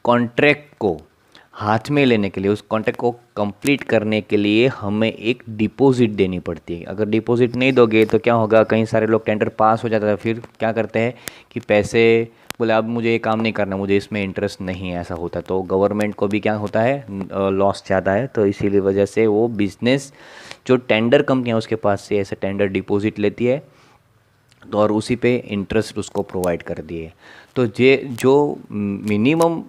कॉन्ट्रैक्ट को हाथ में लेने के लिए, उस कॉन्ट्रैक्ट को कंप्लीट करने के लिए हमें एक डिपॉजिट देनी पड़ती है। अगर डिपॉजिट नहीं दोगे तो क्या होगा, कई सारे लोग टेंडर पास हो जाता है, फिर क्या करते हैं कि पैसे बोले अब मुझे ये काम नहीं करना, मुझे इसमें इंटरेस्ट नहीं है, ऐसा होता है। तो गवर्नमेंट को भी क्या होता है, लॉस ज़्यादा है। तो इसीलिए वजह से वो बिजनेस जो टेंडर कंपनियाँ उसके पास से ऐसे टेंडर डिपॉजिट लेती है, तो और उसी पे इंटरेस्ट उसको प्रोवाइड कर दिए। तो ये जो मिनिमम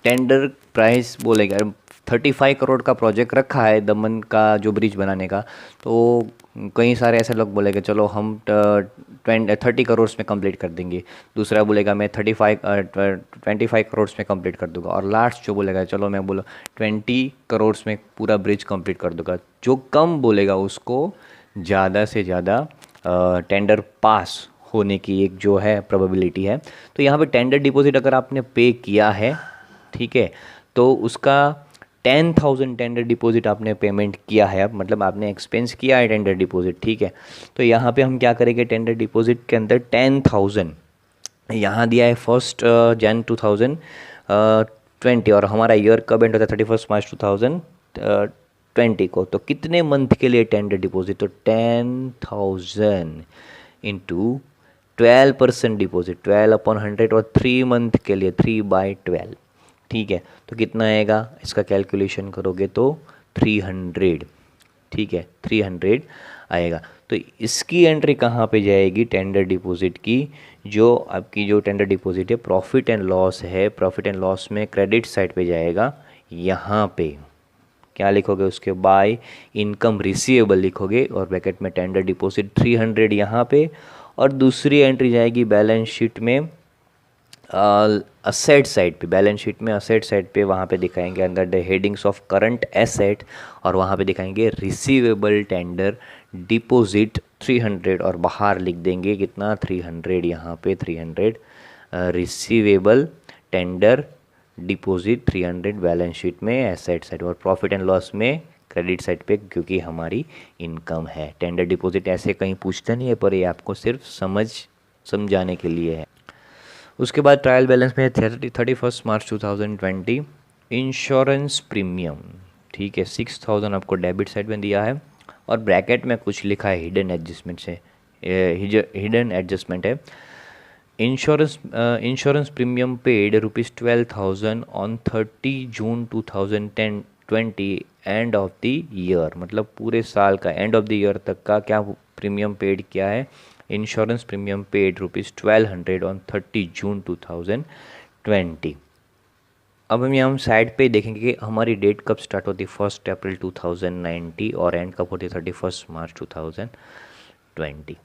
टेंडर प्राइस बोलेगा, 35 करोड़ का प्रोजेक्ट रखा है दमन का जो ब्रिज बनाने का, तो कई सारे ऐसे लोग बोलेंगे चलो हम 30 करोड़ में कंप्लीट कर देंगे, दूसरा बोलेगा मैं 25 करोड़ में कंप्लीट कर दूंगा, और लास्ट जो बोलेगा चलो मैं 20 करोड़ में पूरा ब्रिज कंप्लीट कर दूंगा। जो कम बोलेगा उसको ज़्यादा से ज़्यादा टेंडर पास होने की एक जो है प्रोबेबिलिटी है। तो यहाँ पे टेंडर डिपॉजिट अगर आपने पे किया है, ठीक है, तो उसका 10,000 टेंडर डिपॉजिट आपने पेमेंट किया है, अब मतलब आपने एक्सपेंस किया है टेंडर डिपॉजिट, ठीक है। तो यहाँ पे हम क्या करेंगे, टेंडर डिपॉजिट के अंदर 10,000 यहाँ दिया है 1 Jan 2020, और हमारा ईयर कब एंड होता है 31 March 2020 को। तो कितने मंथ के लिए टेंडर डिपॉजिट, तो 10,000 इंटू 12% डिपॉजिट, 12/100, और 3 मंथ के लिए 3/12, ठीक है। तो कितना आएगा, इसका कैलकुलेशन करोगे तो 300, ठीक है, 300 आएगा। तो इसकी एंट्री कहाँ पे जाएगी, टेंडर डिपॉजिट की, जो आपकी जो टेंडर डिपॉजिट है प्रॉफिट एंड लॉस है, प्रॉफिट एंड लॉस में क्रेडिट साइड पे जाएगा। यहाँ पे क्या लिखोगे, उसके बाय इनकम रिसीवेबल लिखोगे, और ब्रैकेट में टेंडर डिपॉजिट 300 यहाँ पे। और दूसरी एंट्री जाएगी बैलेंस शीट में असेट साइड पे, बैलेंस शीट में असेट साइड पे, वहाँ पे दिखाएंगे under the headings of current asset, और वहाँ पे दिखाएंगे रिसीवेबल टेंडर डिपॉजिट 300, और बाहर लिख देंगे कितना 300, यहाँ पे 300 receivable tender deposit 300 balance sheet में एसेट साइड, और प्रॉफिट एंड लॉस में क्रेडिट साइड पे, क्योंकि हमारी इनकम है। टेंडर डिपॉजिट ऐसे कहीं पूछता नहीं है, पर ये आपको सिर्फ समझाने के लिए है। उसके बाद ट्रायल बैलेंस में 31 March 2020 इंश्योरेंस प्रीमियम, ठीक है, 6,000 आपको डेबिट साइड में दिया है, और ब्रैकेट में कुछ लिखा है हिडन एडजस्टमेंट से, हिडन एडजस्टमेंट है। Insurance premium paid ₹12,000 on 30 June 2020 end of the year, मतलब पूरे साल का एंड ऑफ द ईयर तक का क्या प्रीमियम पेड किया है। Insurance premium paid ₹1200 on 30 June 2020। अब हम साइड पे देखेंगे कि हमारी डेट कब स्टार्ट होती है, 1 April 2090, और एंड कब होती है 31 March 2020,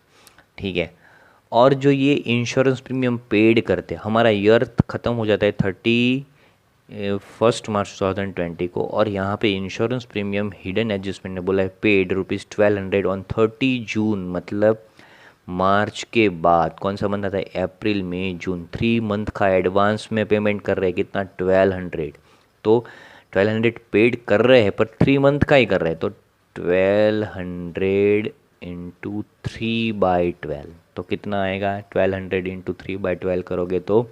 ठीक है। और जो ये इंश्योरेंस प्रीमियम पेड करते हैं, हमारा ईयर ख़त्म हो जाता है 31 March 2020 को, और यहाँ पे इंश्योरेंस प्रीमियम हिडन एडजस्टमेंट ने बोला है पेड ₹1200 ऑन 30 June, मतलब मार्च के बाद कौन सा मंथ आता है, अप्रैल मई जून, 3 मंथ का एडवांस में पेमेंट कर रहे हैं, कितना 1200। तो 1200 पेड कर रहे हैं, पर 3 मंथ का ही कर रहे हैं, तो 1200 इंटू 3/12, तो कितना आएगा, 1200 इंटू 3/12 करोगे तो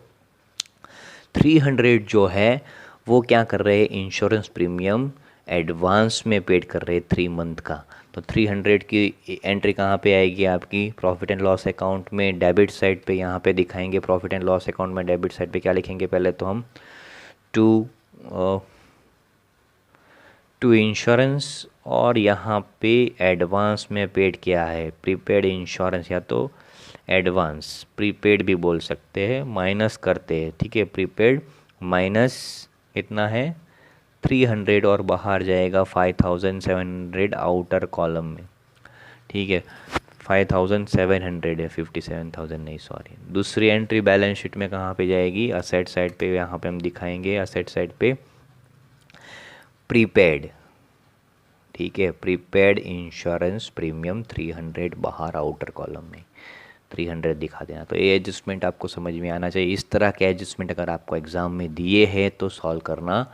300 जो है वो क्या कर रहे हैं, इंश्योरेंस प्रीमियम एडवांस में पेड कर रहे हैं 3 मंथ का। तो 300 की एंट्री कहाँ पे आएगी आपकी, प्रॉफिट एंड लॉस अकाउंट में डेबिट साइड पे, यहाँ पे दिखाएंगे प्रॉफिट एंड लॉस अकाउंट में डेबिट साइड पे क्या लिखेंगे, पहले तो हम टू इंश्योरेंस और यहाँ पे एडवांस में पेड किया है, प्रीपेड इंश्योरेंस या तो एडवांस प्रीपेड भी बोल सकते हैं, माइनस करते हैं, ठीक है। प्रीपेड माइनस कितना है 300 और बाहर जाएगा 5700 आउटर कॉलम में, ठीक है। 5700 है, 57,000 नहीं, सॉरी। दूसरी एंट्री बैलेंस शीट में कहाँ पे जाएगी, असेट साइड पे, यहाँ पे हम दिखाएंगे असेट साइड पे प्रीपेड, ठीक है। प्रीपेड इंश्योरेंस प्रीमियम 300 बाहर आउटर कॉलम में 300 दिखा देना। तो ये एडजस्टमेंट आपको समझ में आना चाहिए। इस तरह के एडजस्टमेंट अगर आपको एग्ज़ाम में दिए हैं तो सॉल्व करना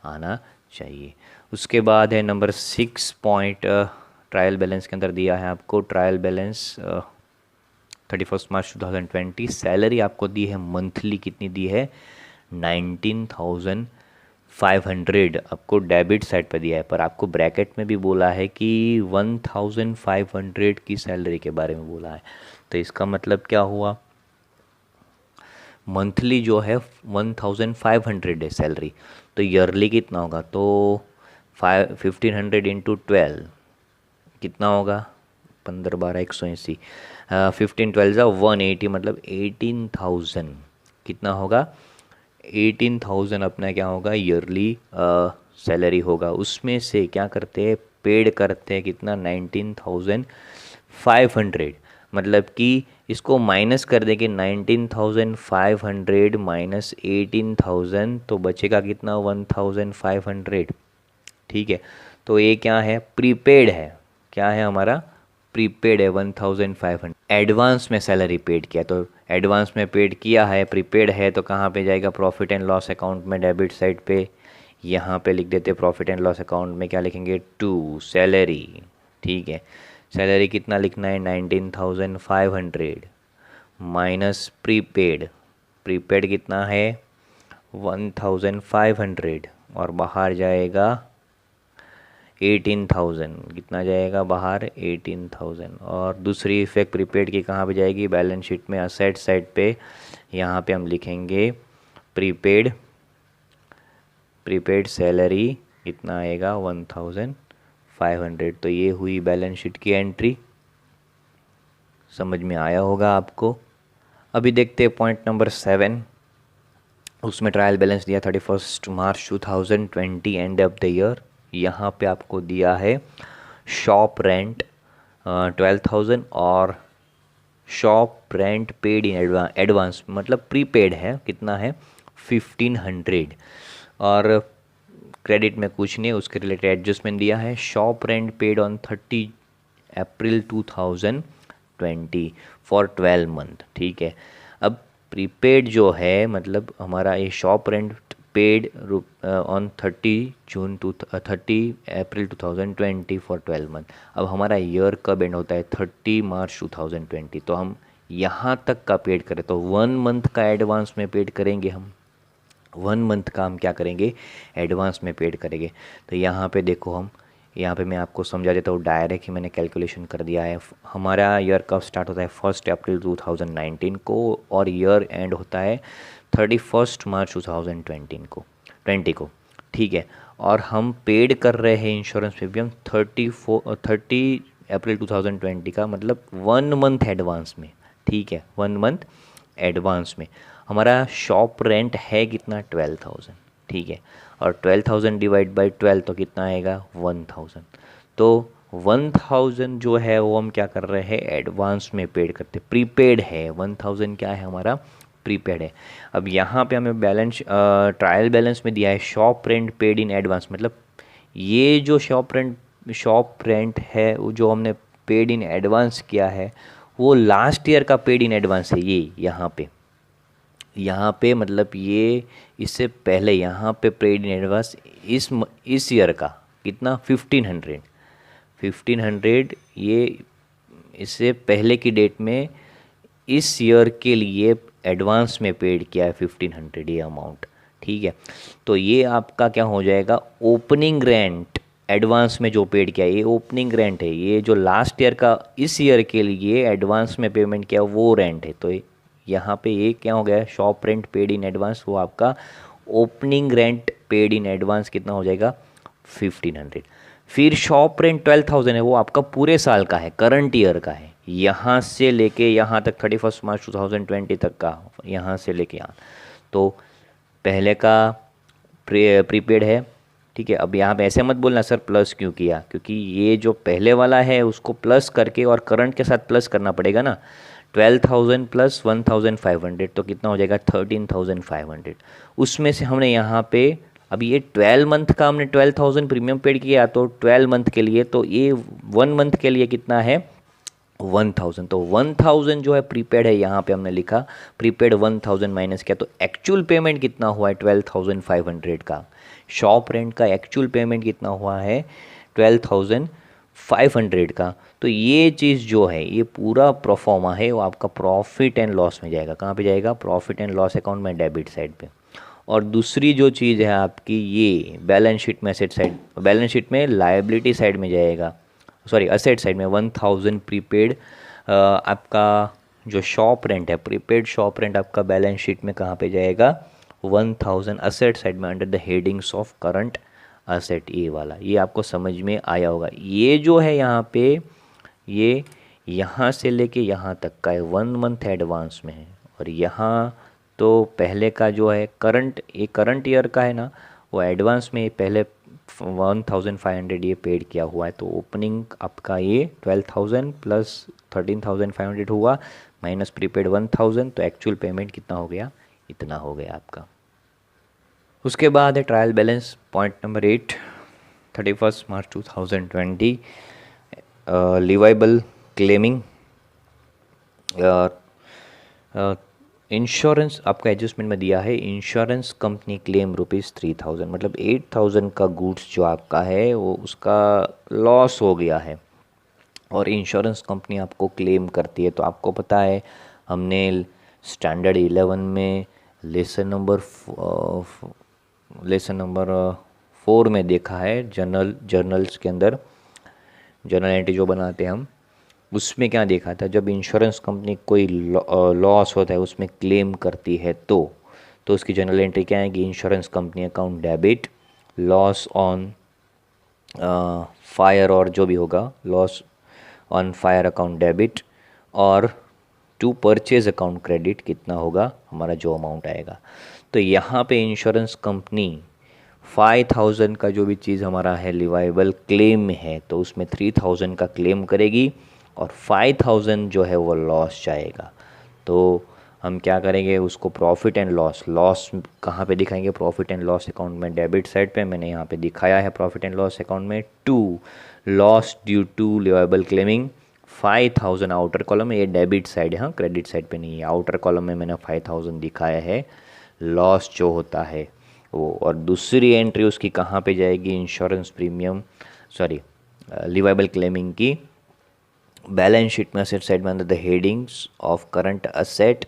आना चाहिए। उसके बाद है नंबर 6 पॉइंट, ट्रायल बैलेंस के अंदर दिया है आपको ट्रायल बैलेंस 31 मार्च 2020। सैलरी आपको दी है मंथली, कितनी दी है 19,500 आपको डेबिट साइड पर दिया है, पर आपको ब्रैकेट में भी बोला है कि 1,500 की सैलरी के बारे में बोला है। तो इसका मतलब क्या हुआ, मंथली जो है 1,500 है सैलरी, तो ईयरली कितना होगा, तो 1500 इंटू 12 कितना होगा, 15 12 180, 15 12 जा 180, मतलब 18,000 कितना होगा, 18,000 अपना क्या होगा ईयरली सैलरी होगा। उसमें से क्या करते हैं, पेड करते हैं कितना 19,500, मतलब कि इसको माइनस कर देंगे 19,500 माइनस 18,000 तो बचेगा कितना 1,500, ठीक है। तो ये क्या है, प्रीपेड है, क्या है हमारा प्रीपेड है 1,500। एडवांस में सैलरी पेड किया, तो एडवांस में पेड किया है, प्रीपेड है, तो कहाँ पे जाएगा, प्रॉफिट एंड लॉस अकाउंट में डेबिट साइड पे। यहाँ पे लिख देते प्रॉफिट एंड लॉस अकाउंट में, क्या लिखेंगे टू सैलरी, ठीक है। सैलरी कितना लिखना है 19,500 माइनस प्रीपेड, प्रीपेड कितना है 1,500 और बाहर जाएगा 18,000, कितना जाएगा बाहर 18,000। और दूसरी इफेक्ट प्रीपेड की कहाँ पे जाएगी, बैलेंस शीट में असेट साइड पे, यहाँ पे हम लिखेंगे प्रीपेड, प्रीपेड सैलरी कितना आएगा 1,500। तो ये हुई बैलेंस शीट की एंट्री, समझ में आया होगा आपको। अभी देखते हैं पॉइंट नंबर 7, उसमें ट्रायल बैलेंस दिया 31 March 2020 end of the year. यहाँ पे आपको दिया है शॉप रेंट 12,000 और shop rent paid in advance, मतलब प्रीपेड है, कितना है 1,500 और क्रेडिट में कुछ नहीं, उसके रिलेटेड एडजस्टमेंट दिया है। Shop rent paid on 30 April 2020 for 12 month, ठीक है। अब प्रीपेड जो है, मतलब हमारा ये shop rent paid on 30 April 2020 for 12 month. अब हमारा ईयर कब एंड होता है 30 मार्च 2020, तो हम यहाँ तक का पेड करें तो 1 मंथ का एडवांस में पेड करेंगे हम, 1 मंथ का हम क्या करेंगे एडवांस में पेड करेंगे। तो यहाँ पे देखो, हम यहाँ पे मैं आपको समझा देता हूँ, डायरेक्ट ही मैंने कैलकुलेशन कर दिया है। हमारा ईयर कब स्टार्ट होता है 1 अप्रैल 2019 को और ईयर एंड होता है 31 मार्च 2020 को, ठीक है। और हम पेड कर रहे हैं इंश्योरेंस प्रीमियम 30 अप्रैल 2020 का, मतलब 1 मंथ एडवांस में, ठीक है। 1 मंथ एडवांस में हमारा शॉप रेंट है कितना 12,000, ठीक है। और 12,000 डिवाइड बाई 12 तो कितना आएगा 1,000। तो 1,000 जो है वो हम क्या कर रहे हैं एडवांस में पेड करते, प्रीपेड है 1,000, क्या है हमारा प्रीपेड है। अब यहाँ पे हमें बैलेंस ट्रायल बैलेंस में दिया है shop rent paid in advance, मतलब ये जो शॉप रेंट है वो जो हमने पेड इन एडवांस किया है वो लास्ट ईयर का पेड इन एडवांस है। ये यहाँ पे मतलब ये इससे पहले यहाँ पे पेड इन एडवांस इस ईयर का कितना 1,500 ये इससे पहले की डेट में इस ईयर के लिए एडवांस में पेड किया है 1,500 ये अमाउंट, ठीक है। तो ये आपका क्या हो जाएगा ओपनिंग रेंट, एडवांस में जो पेड किया है ये ओपनिंग रेंट है, ये जो लास्ट ईयर का इस ईयर के लिए एडवांस में पेमेंट किया वो रेंट है। तो यहाँ पे ये क्या हो गया shop rent paid in advance, वो आपका opening rent paid in advance कितना हो जाएगा 1,500। फिर शॉप रेंट 12,000 है, वो आपका पूरे साल का है, करंट ईयर का है, यहाँ से लेके यहाँ तक 31 मार्च 2020 तक का, यहाँ से लेके यहाँ। तो पहले का प्रीपेड है, ठीक है। अब यहाँ पे ऐसे मत बोलना सर प्लस क्यों किया, क्योंकि ये जो पहले वाला है उसको प्लस करके और करंट के साथ प्लस करना पड़ेगा ना। 12,000 प्लस 1,500 तो कितना हो जाएगा 13,500। उसमें से हमने यहाँ पे अभी ये 12 मंथ का हमने 12,000 प्रीमियम पेड किया, तो 12 मंथ के लिए, तो ये 1 मंथ के लिए कितना है 1,000। तो 1,000 जो है प्रीपेड है, यहाँ पे हमने लिखा प्रीपेड 1,000 माइनस किया, तो एक्चुअल पेमेंट कितना हुआ है 12,500 का। शॉप रेंट का एक्चुअल पेमेंट कितना हुआ है 12,500 का। तो ये चीज़ जो है ये पूरा प्रोफॉर्मा है, वो आपका प्रॉफिट एंड लॉस में जाएगा। कहाँ पे जाएगा, प्रॉफिट एंड लॉस अकाउंट में, डेबिट साइड पे। और दूसरी जो चीज़ है आपकी ये बैलेंस शीट में, एसेट साइड, बैलेंस शीट में लायबिलिटी साइड में जाएगा, सॉरी असेट साइड में। 1,000 प्रीपेड आपका जो शॉप रेंट है, प्रीपेड शॉप रेंट आपका बैलेंस शीट में कहाँ पे जाएगा 1,000 असेट साइड में, under the headings of current asset, ये वाला। ये आपको समझ में आया होगा। ये जो है यहाँ पे ये यहाँ से लेके यहाँ तक का है, 1 मंथ एडवांस में है। और यहाँ तो पहले का जो है करंट, ये करंट ईयर का है ना, वो एडवांस में पहले 1,500 ये पेड किया हुआ है। तो ओपनिंग आपका ये 12,000 प्लस 13,500 हुआ, माइनस प्रीपेड 1,000, तो एक्चुअल पेमेंट कितना हो गया, इतना हो गया आपका। उसके बाद है trial balance, point number 8, 31 March 2020, लिवाइबल claiming. Insurance आपका एडजस्टमेंट में दिया है, इंश्योरेंस कंपनी क्लेम ₹3,000, मतलब 8,000 का गुड्स जो आपका है वो उसका लॉस हो गया है और इंश्योरेंस कंपनी आपको क्लेम करती है। तो आपको पता है हमने स्टैंडर्ड 11 में लेसन नंबर 4 में देखा है, जर्नल्स के अंदर जर्नल एंट्री जो बनाते हैं हम, उसमें क्या देखा था, जब इंश्योरेंस कंपनी कोई लॉस होता है उसमें क्लेम करती है तो उसकी जर्नल एंट्री क्या है कि insurance company account debit, loss on fire और जो भी होगा loss on fire account debit, और टू परचेज अकाउंट क्रेडिट कितना होगा हमारा जो अमाउंट आएगा। तो यहाँ पे इंश्योरेंस कंपनी 5,000 का जो भी चीज़ हमारा है लिवाइबल क्लेम में है, तो उसमें 3,000 का क्लेम करेगी और 5,000 जो है वो लॉस जाएगा। तो हम क्या करेंगे, उसको प्रॉफिट एंड लॉस कहाँ पे दिखाएंगे, प्रॉफिट एंड लॉस अकाउंट में, डेबिट साइड पे। मैंने यहाँ पे दिखाया है प्रॉफिट एंड लॉस अकाउंट में, to loss due to leviable claiming 5,000 outer column में, ये डेबिट साइड है, हाँ क्रेडिट साइड पे नहीं है। आउटर कॉलम में मैंने 5,000 दिखाया है लॉस जो होता है वो। और दूसरी एंट्री उसकी कहाँ पे जाएगी, इंश्योरेंस प्रीमियम, सॉरी लिवाइबल क्लेमिंग की बैलेंस शीट में, असेट साइड में, अंदर the headings of current asset,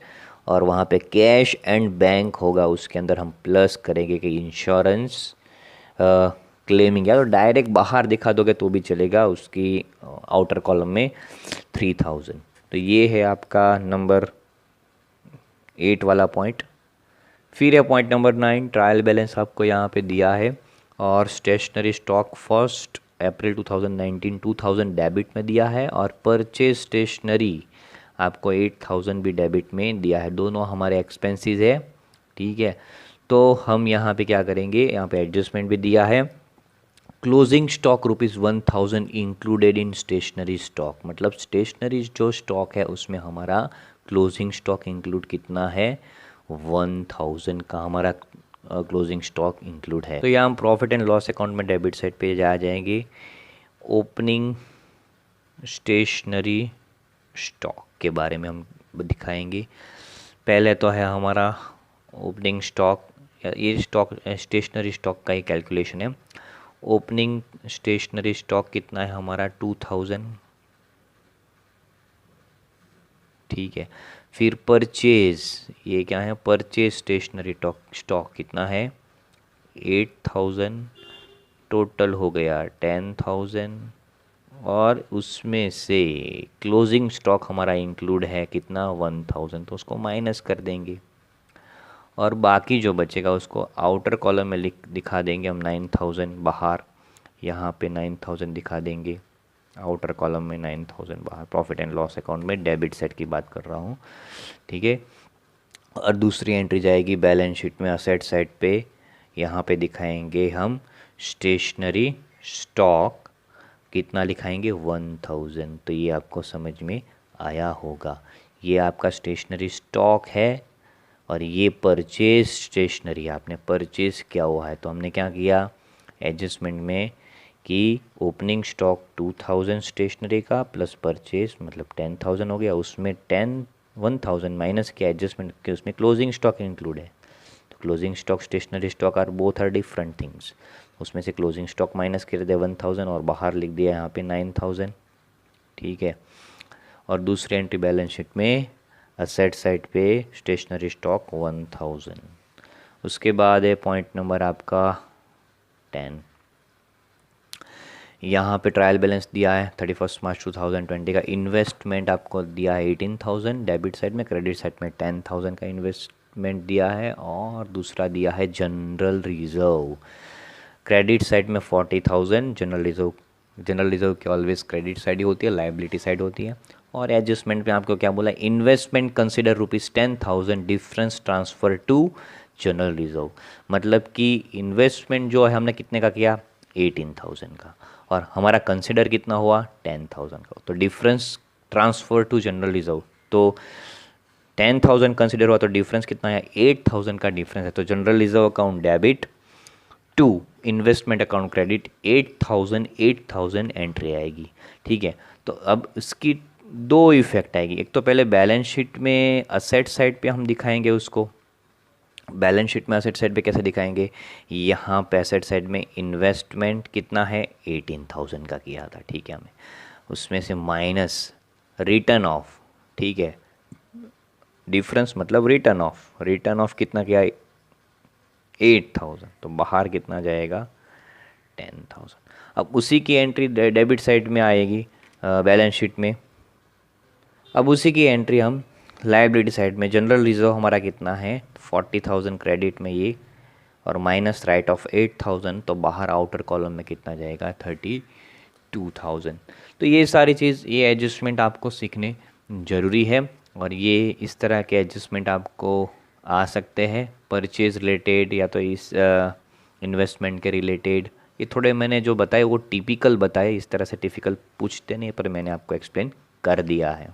और वहाँ पे कैश एंड बैंक होगा, उसके अंदर हम प्लस करेंगे कि इंश्योरेंस क्लेमिंग, या तो डायरेक्ट बाहर दिखा दोगे तो भी चलेगा, उसकी आउटर कॉलम में 3,000। तो ये है आपका नंबर 8 वाला पॉइंट। फिर है पॉइंट नंबर 9, ट्रायल बैलेंस आपको यहाँ पे दिया है, और स्टेशनरी स्टॉक 1 अप्रैल 2019 2,000 डेबिट में दिया है, और परचेज स्टेशनरी आपको 8,000 भी डेबिट में दिया है। दोनों हमारे एक्सपेंसेस है, ठीक है। तो हम यहाँ पे क्या करेंगे, यहाँ पे एडजस्टमेंट भी दिया है, closing stock ₹1,000 included in stationery stock, मतलब स्टेशनरी जो स्टॉक है उसमें हमारा क्लोजिंग स्टॉक इंक्लूड कितना है 1,000 का हमारा क्लोजिंग स्टॉक इंक्लूड है। तो यहाँ हम प्रॉफिट एंड लॉस अकाउंट में डेबिट साइड पे जा जाएंगे, ओपनिंग स्टेशनरी स्टॉक के बारे में हम दिखाएंगे। पहले तो है हमारा ओपनिंग स्टॉक, ये स्टॉक स्टेशनरी स्टॉक का ही कैलकुलेशन है। ओपनिंग स्टेशनरी स्टॉक कितना है हमारा 2,000, ठीक है। फिर परचेज, ये क्या है, परचेज स्टेशनरी स्टॉक कितना है 8,000, टोटल हो गया 10,000, और उसमें से क्लोजिंग स्टॉक हमारा इंक्लूड है कितना 1,000, तो उसको माइनस कर देंगे, और बाकी जो बचेगा उसको आउटर कॉलम में दिखा देंगे हम 9,000 बाहर। यहाँ पे 9000 दिखा देंगे, आउटर कॉलम में 9000 बाहर। प्रॉफिट एंड लॉस अकाउंट में डेबिट साइड की बात कर रहा हूँ, ठीक है। और दूसरी एंट्री जाएगी बैलेंस शीट में असेट साइड पे, यहाँ पे दिखाएंगे हम स्टेशनरी स्टॉक, कितना लिखाएंगे 1000। तो ये आपको समझ में आया होगा, ये आपका स्टेशनरी स्टॉक है और ये परचेज स्टेशनरी, आपने परचेज किया हुआ है। तो हमने क्या किया एडजस्टमेंट में कि ओपनिंग स्टॉक 2000 स्टेशनरी का प्लस परचेज मतलब 10000 हो गया, उसमें 1000 माइनस किया एडजस्टमेंट के, उसमें क्लोजिंग स्टॉक इंक्लूड है। तो closing stock stationery stock are both are different things, उसमें से क्लोजिंग स्टॉक माइनस कर दिया 1000 और बाहर लिख दिया यहाँ पे 9000, ठीक है। और दूसरी एंट्री बैलेंस शीट में असेट साइड पे स्टेशनरी स्टॉक 1000। उसके बाद है पॉइंट नंबर आपका 10, यहाँ पे ट्रायल बैलेंस दिया है 31 मार्च 2020 का। इन्वेस्टमेंट आपको दिया है 18000 डेबिट साइड में, क्रेडिट साइड में 10000 का इन्वेस्टमेंट दिया है। और दूसरा दिया है जनरल रिजर्व, क्रेडिट साइड में 40000, जनरल रिजर्व की ऑलवेज क्रेडिट साइड ही होती है, लाइबिलिटी साइड होती है। और एडजस्टमेंट में आपको क्या बोला, investment consider ₹10,000 difference transfer to general reserve, मतलब कि इन्वेस्टमेंट जो है हमने कितने का किया 18000 का, और हमारा कंसिडर कितना हुआ 10000 का। तो difference transfer to general reserve, तो 10000 कंसिडर हुआ तो डिफरेंस कितना है 8000 का डिफरेंस है। तो general reserve account debit to investment account credit 8000 entry आएगी, ठीक है। तो अब इसकी दो इफेक्ट आएगी, एक तो पहले बैलेंस शीट में असेट साइड पे हम दिखाएंगे उसको, बैलेंस शीट में असेट साइड पे कैसे दिखाएंगे, यहाँ पे असेट साइड में इन्वेस्टमेंट कितना है 18000 का किया था, ठीक है, हमें उसमें से माइनस रिटर्न ऑफ, ठीक है, डिफरेंस मतलब रिटर्न ऑफ कितना किया 8000, तो बाहर कितना जाएगा 10000। अब उसी की एंट्री डेबिट साइड में आएगी बैलेंस शीट में, अब उसी की एंट्री हम लायबिलिटी साइड में, जनरल रिजर्व हमारा कितना है 40000 क्रेडिट में ये, और माइनस राइट ऑफ 8000, तो बाहर आउटर कॉलम में कितना जाएगा 32000। तो ये सारी चीज़, ये एडजस्टमेंट आपको सीखने ज़रूरी है, और ये इस तरह के एडजस्टमेंट आपको आ सकते हैं परचेज रिलेटेड या तो इस इन्वेस्टमेंट के रिलेटेड। ये थोड़े मैंने जो बताए वो टिपिकल बताए, इस तरह से टिपिकल पूछते नहीं, पर मैंने आपको एक्सप्लेन कर दिया है।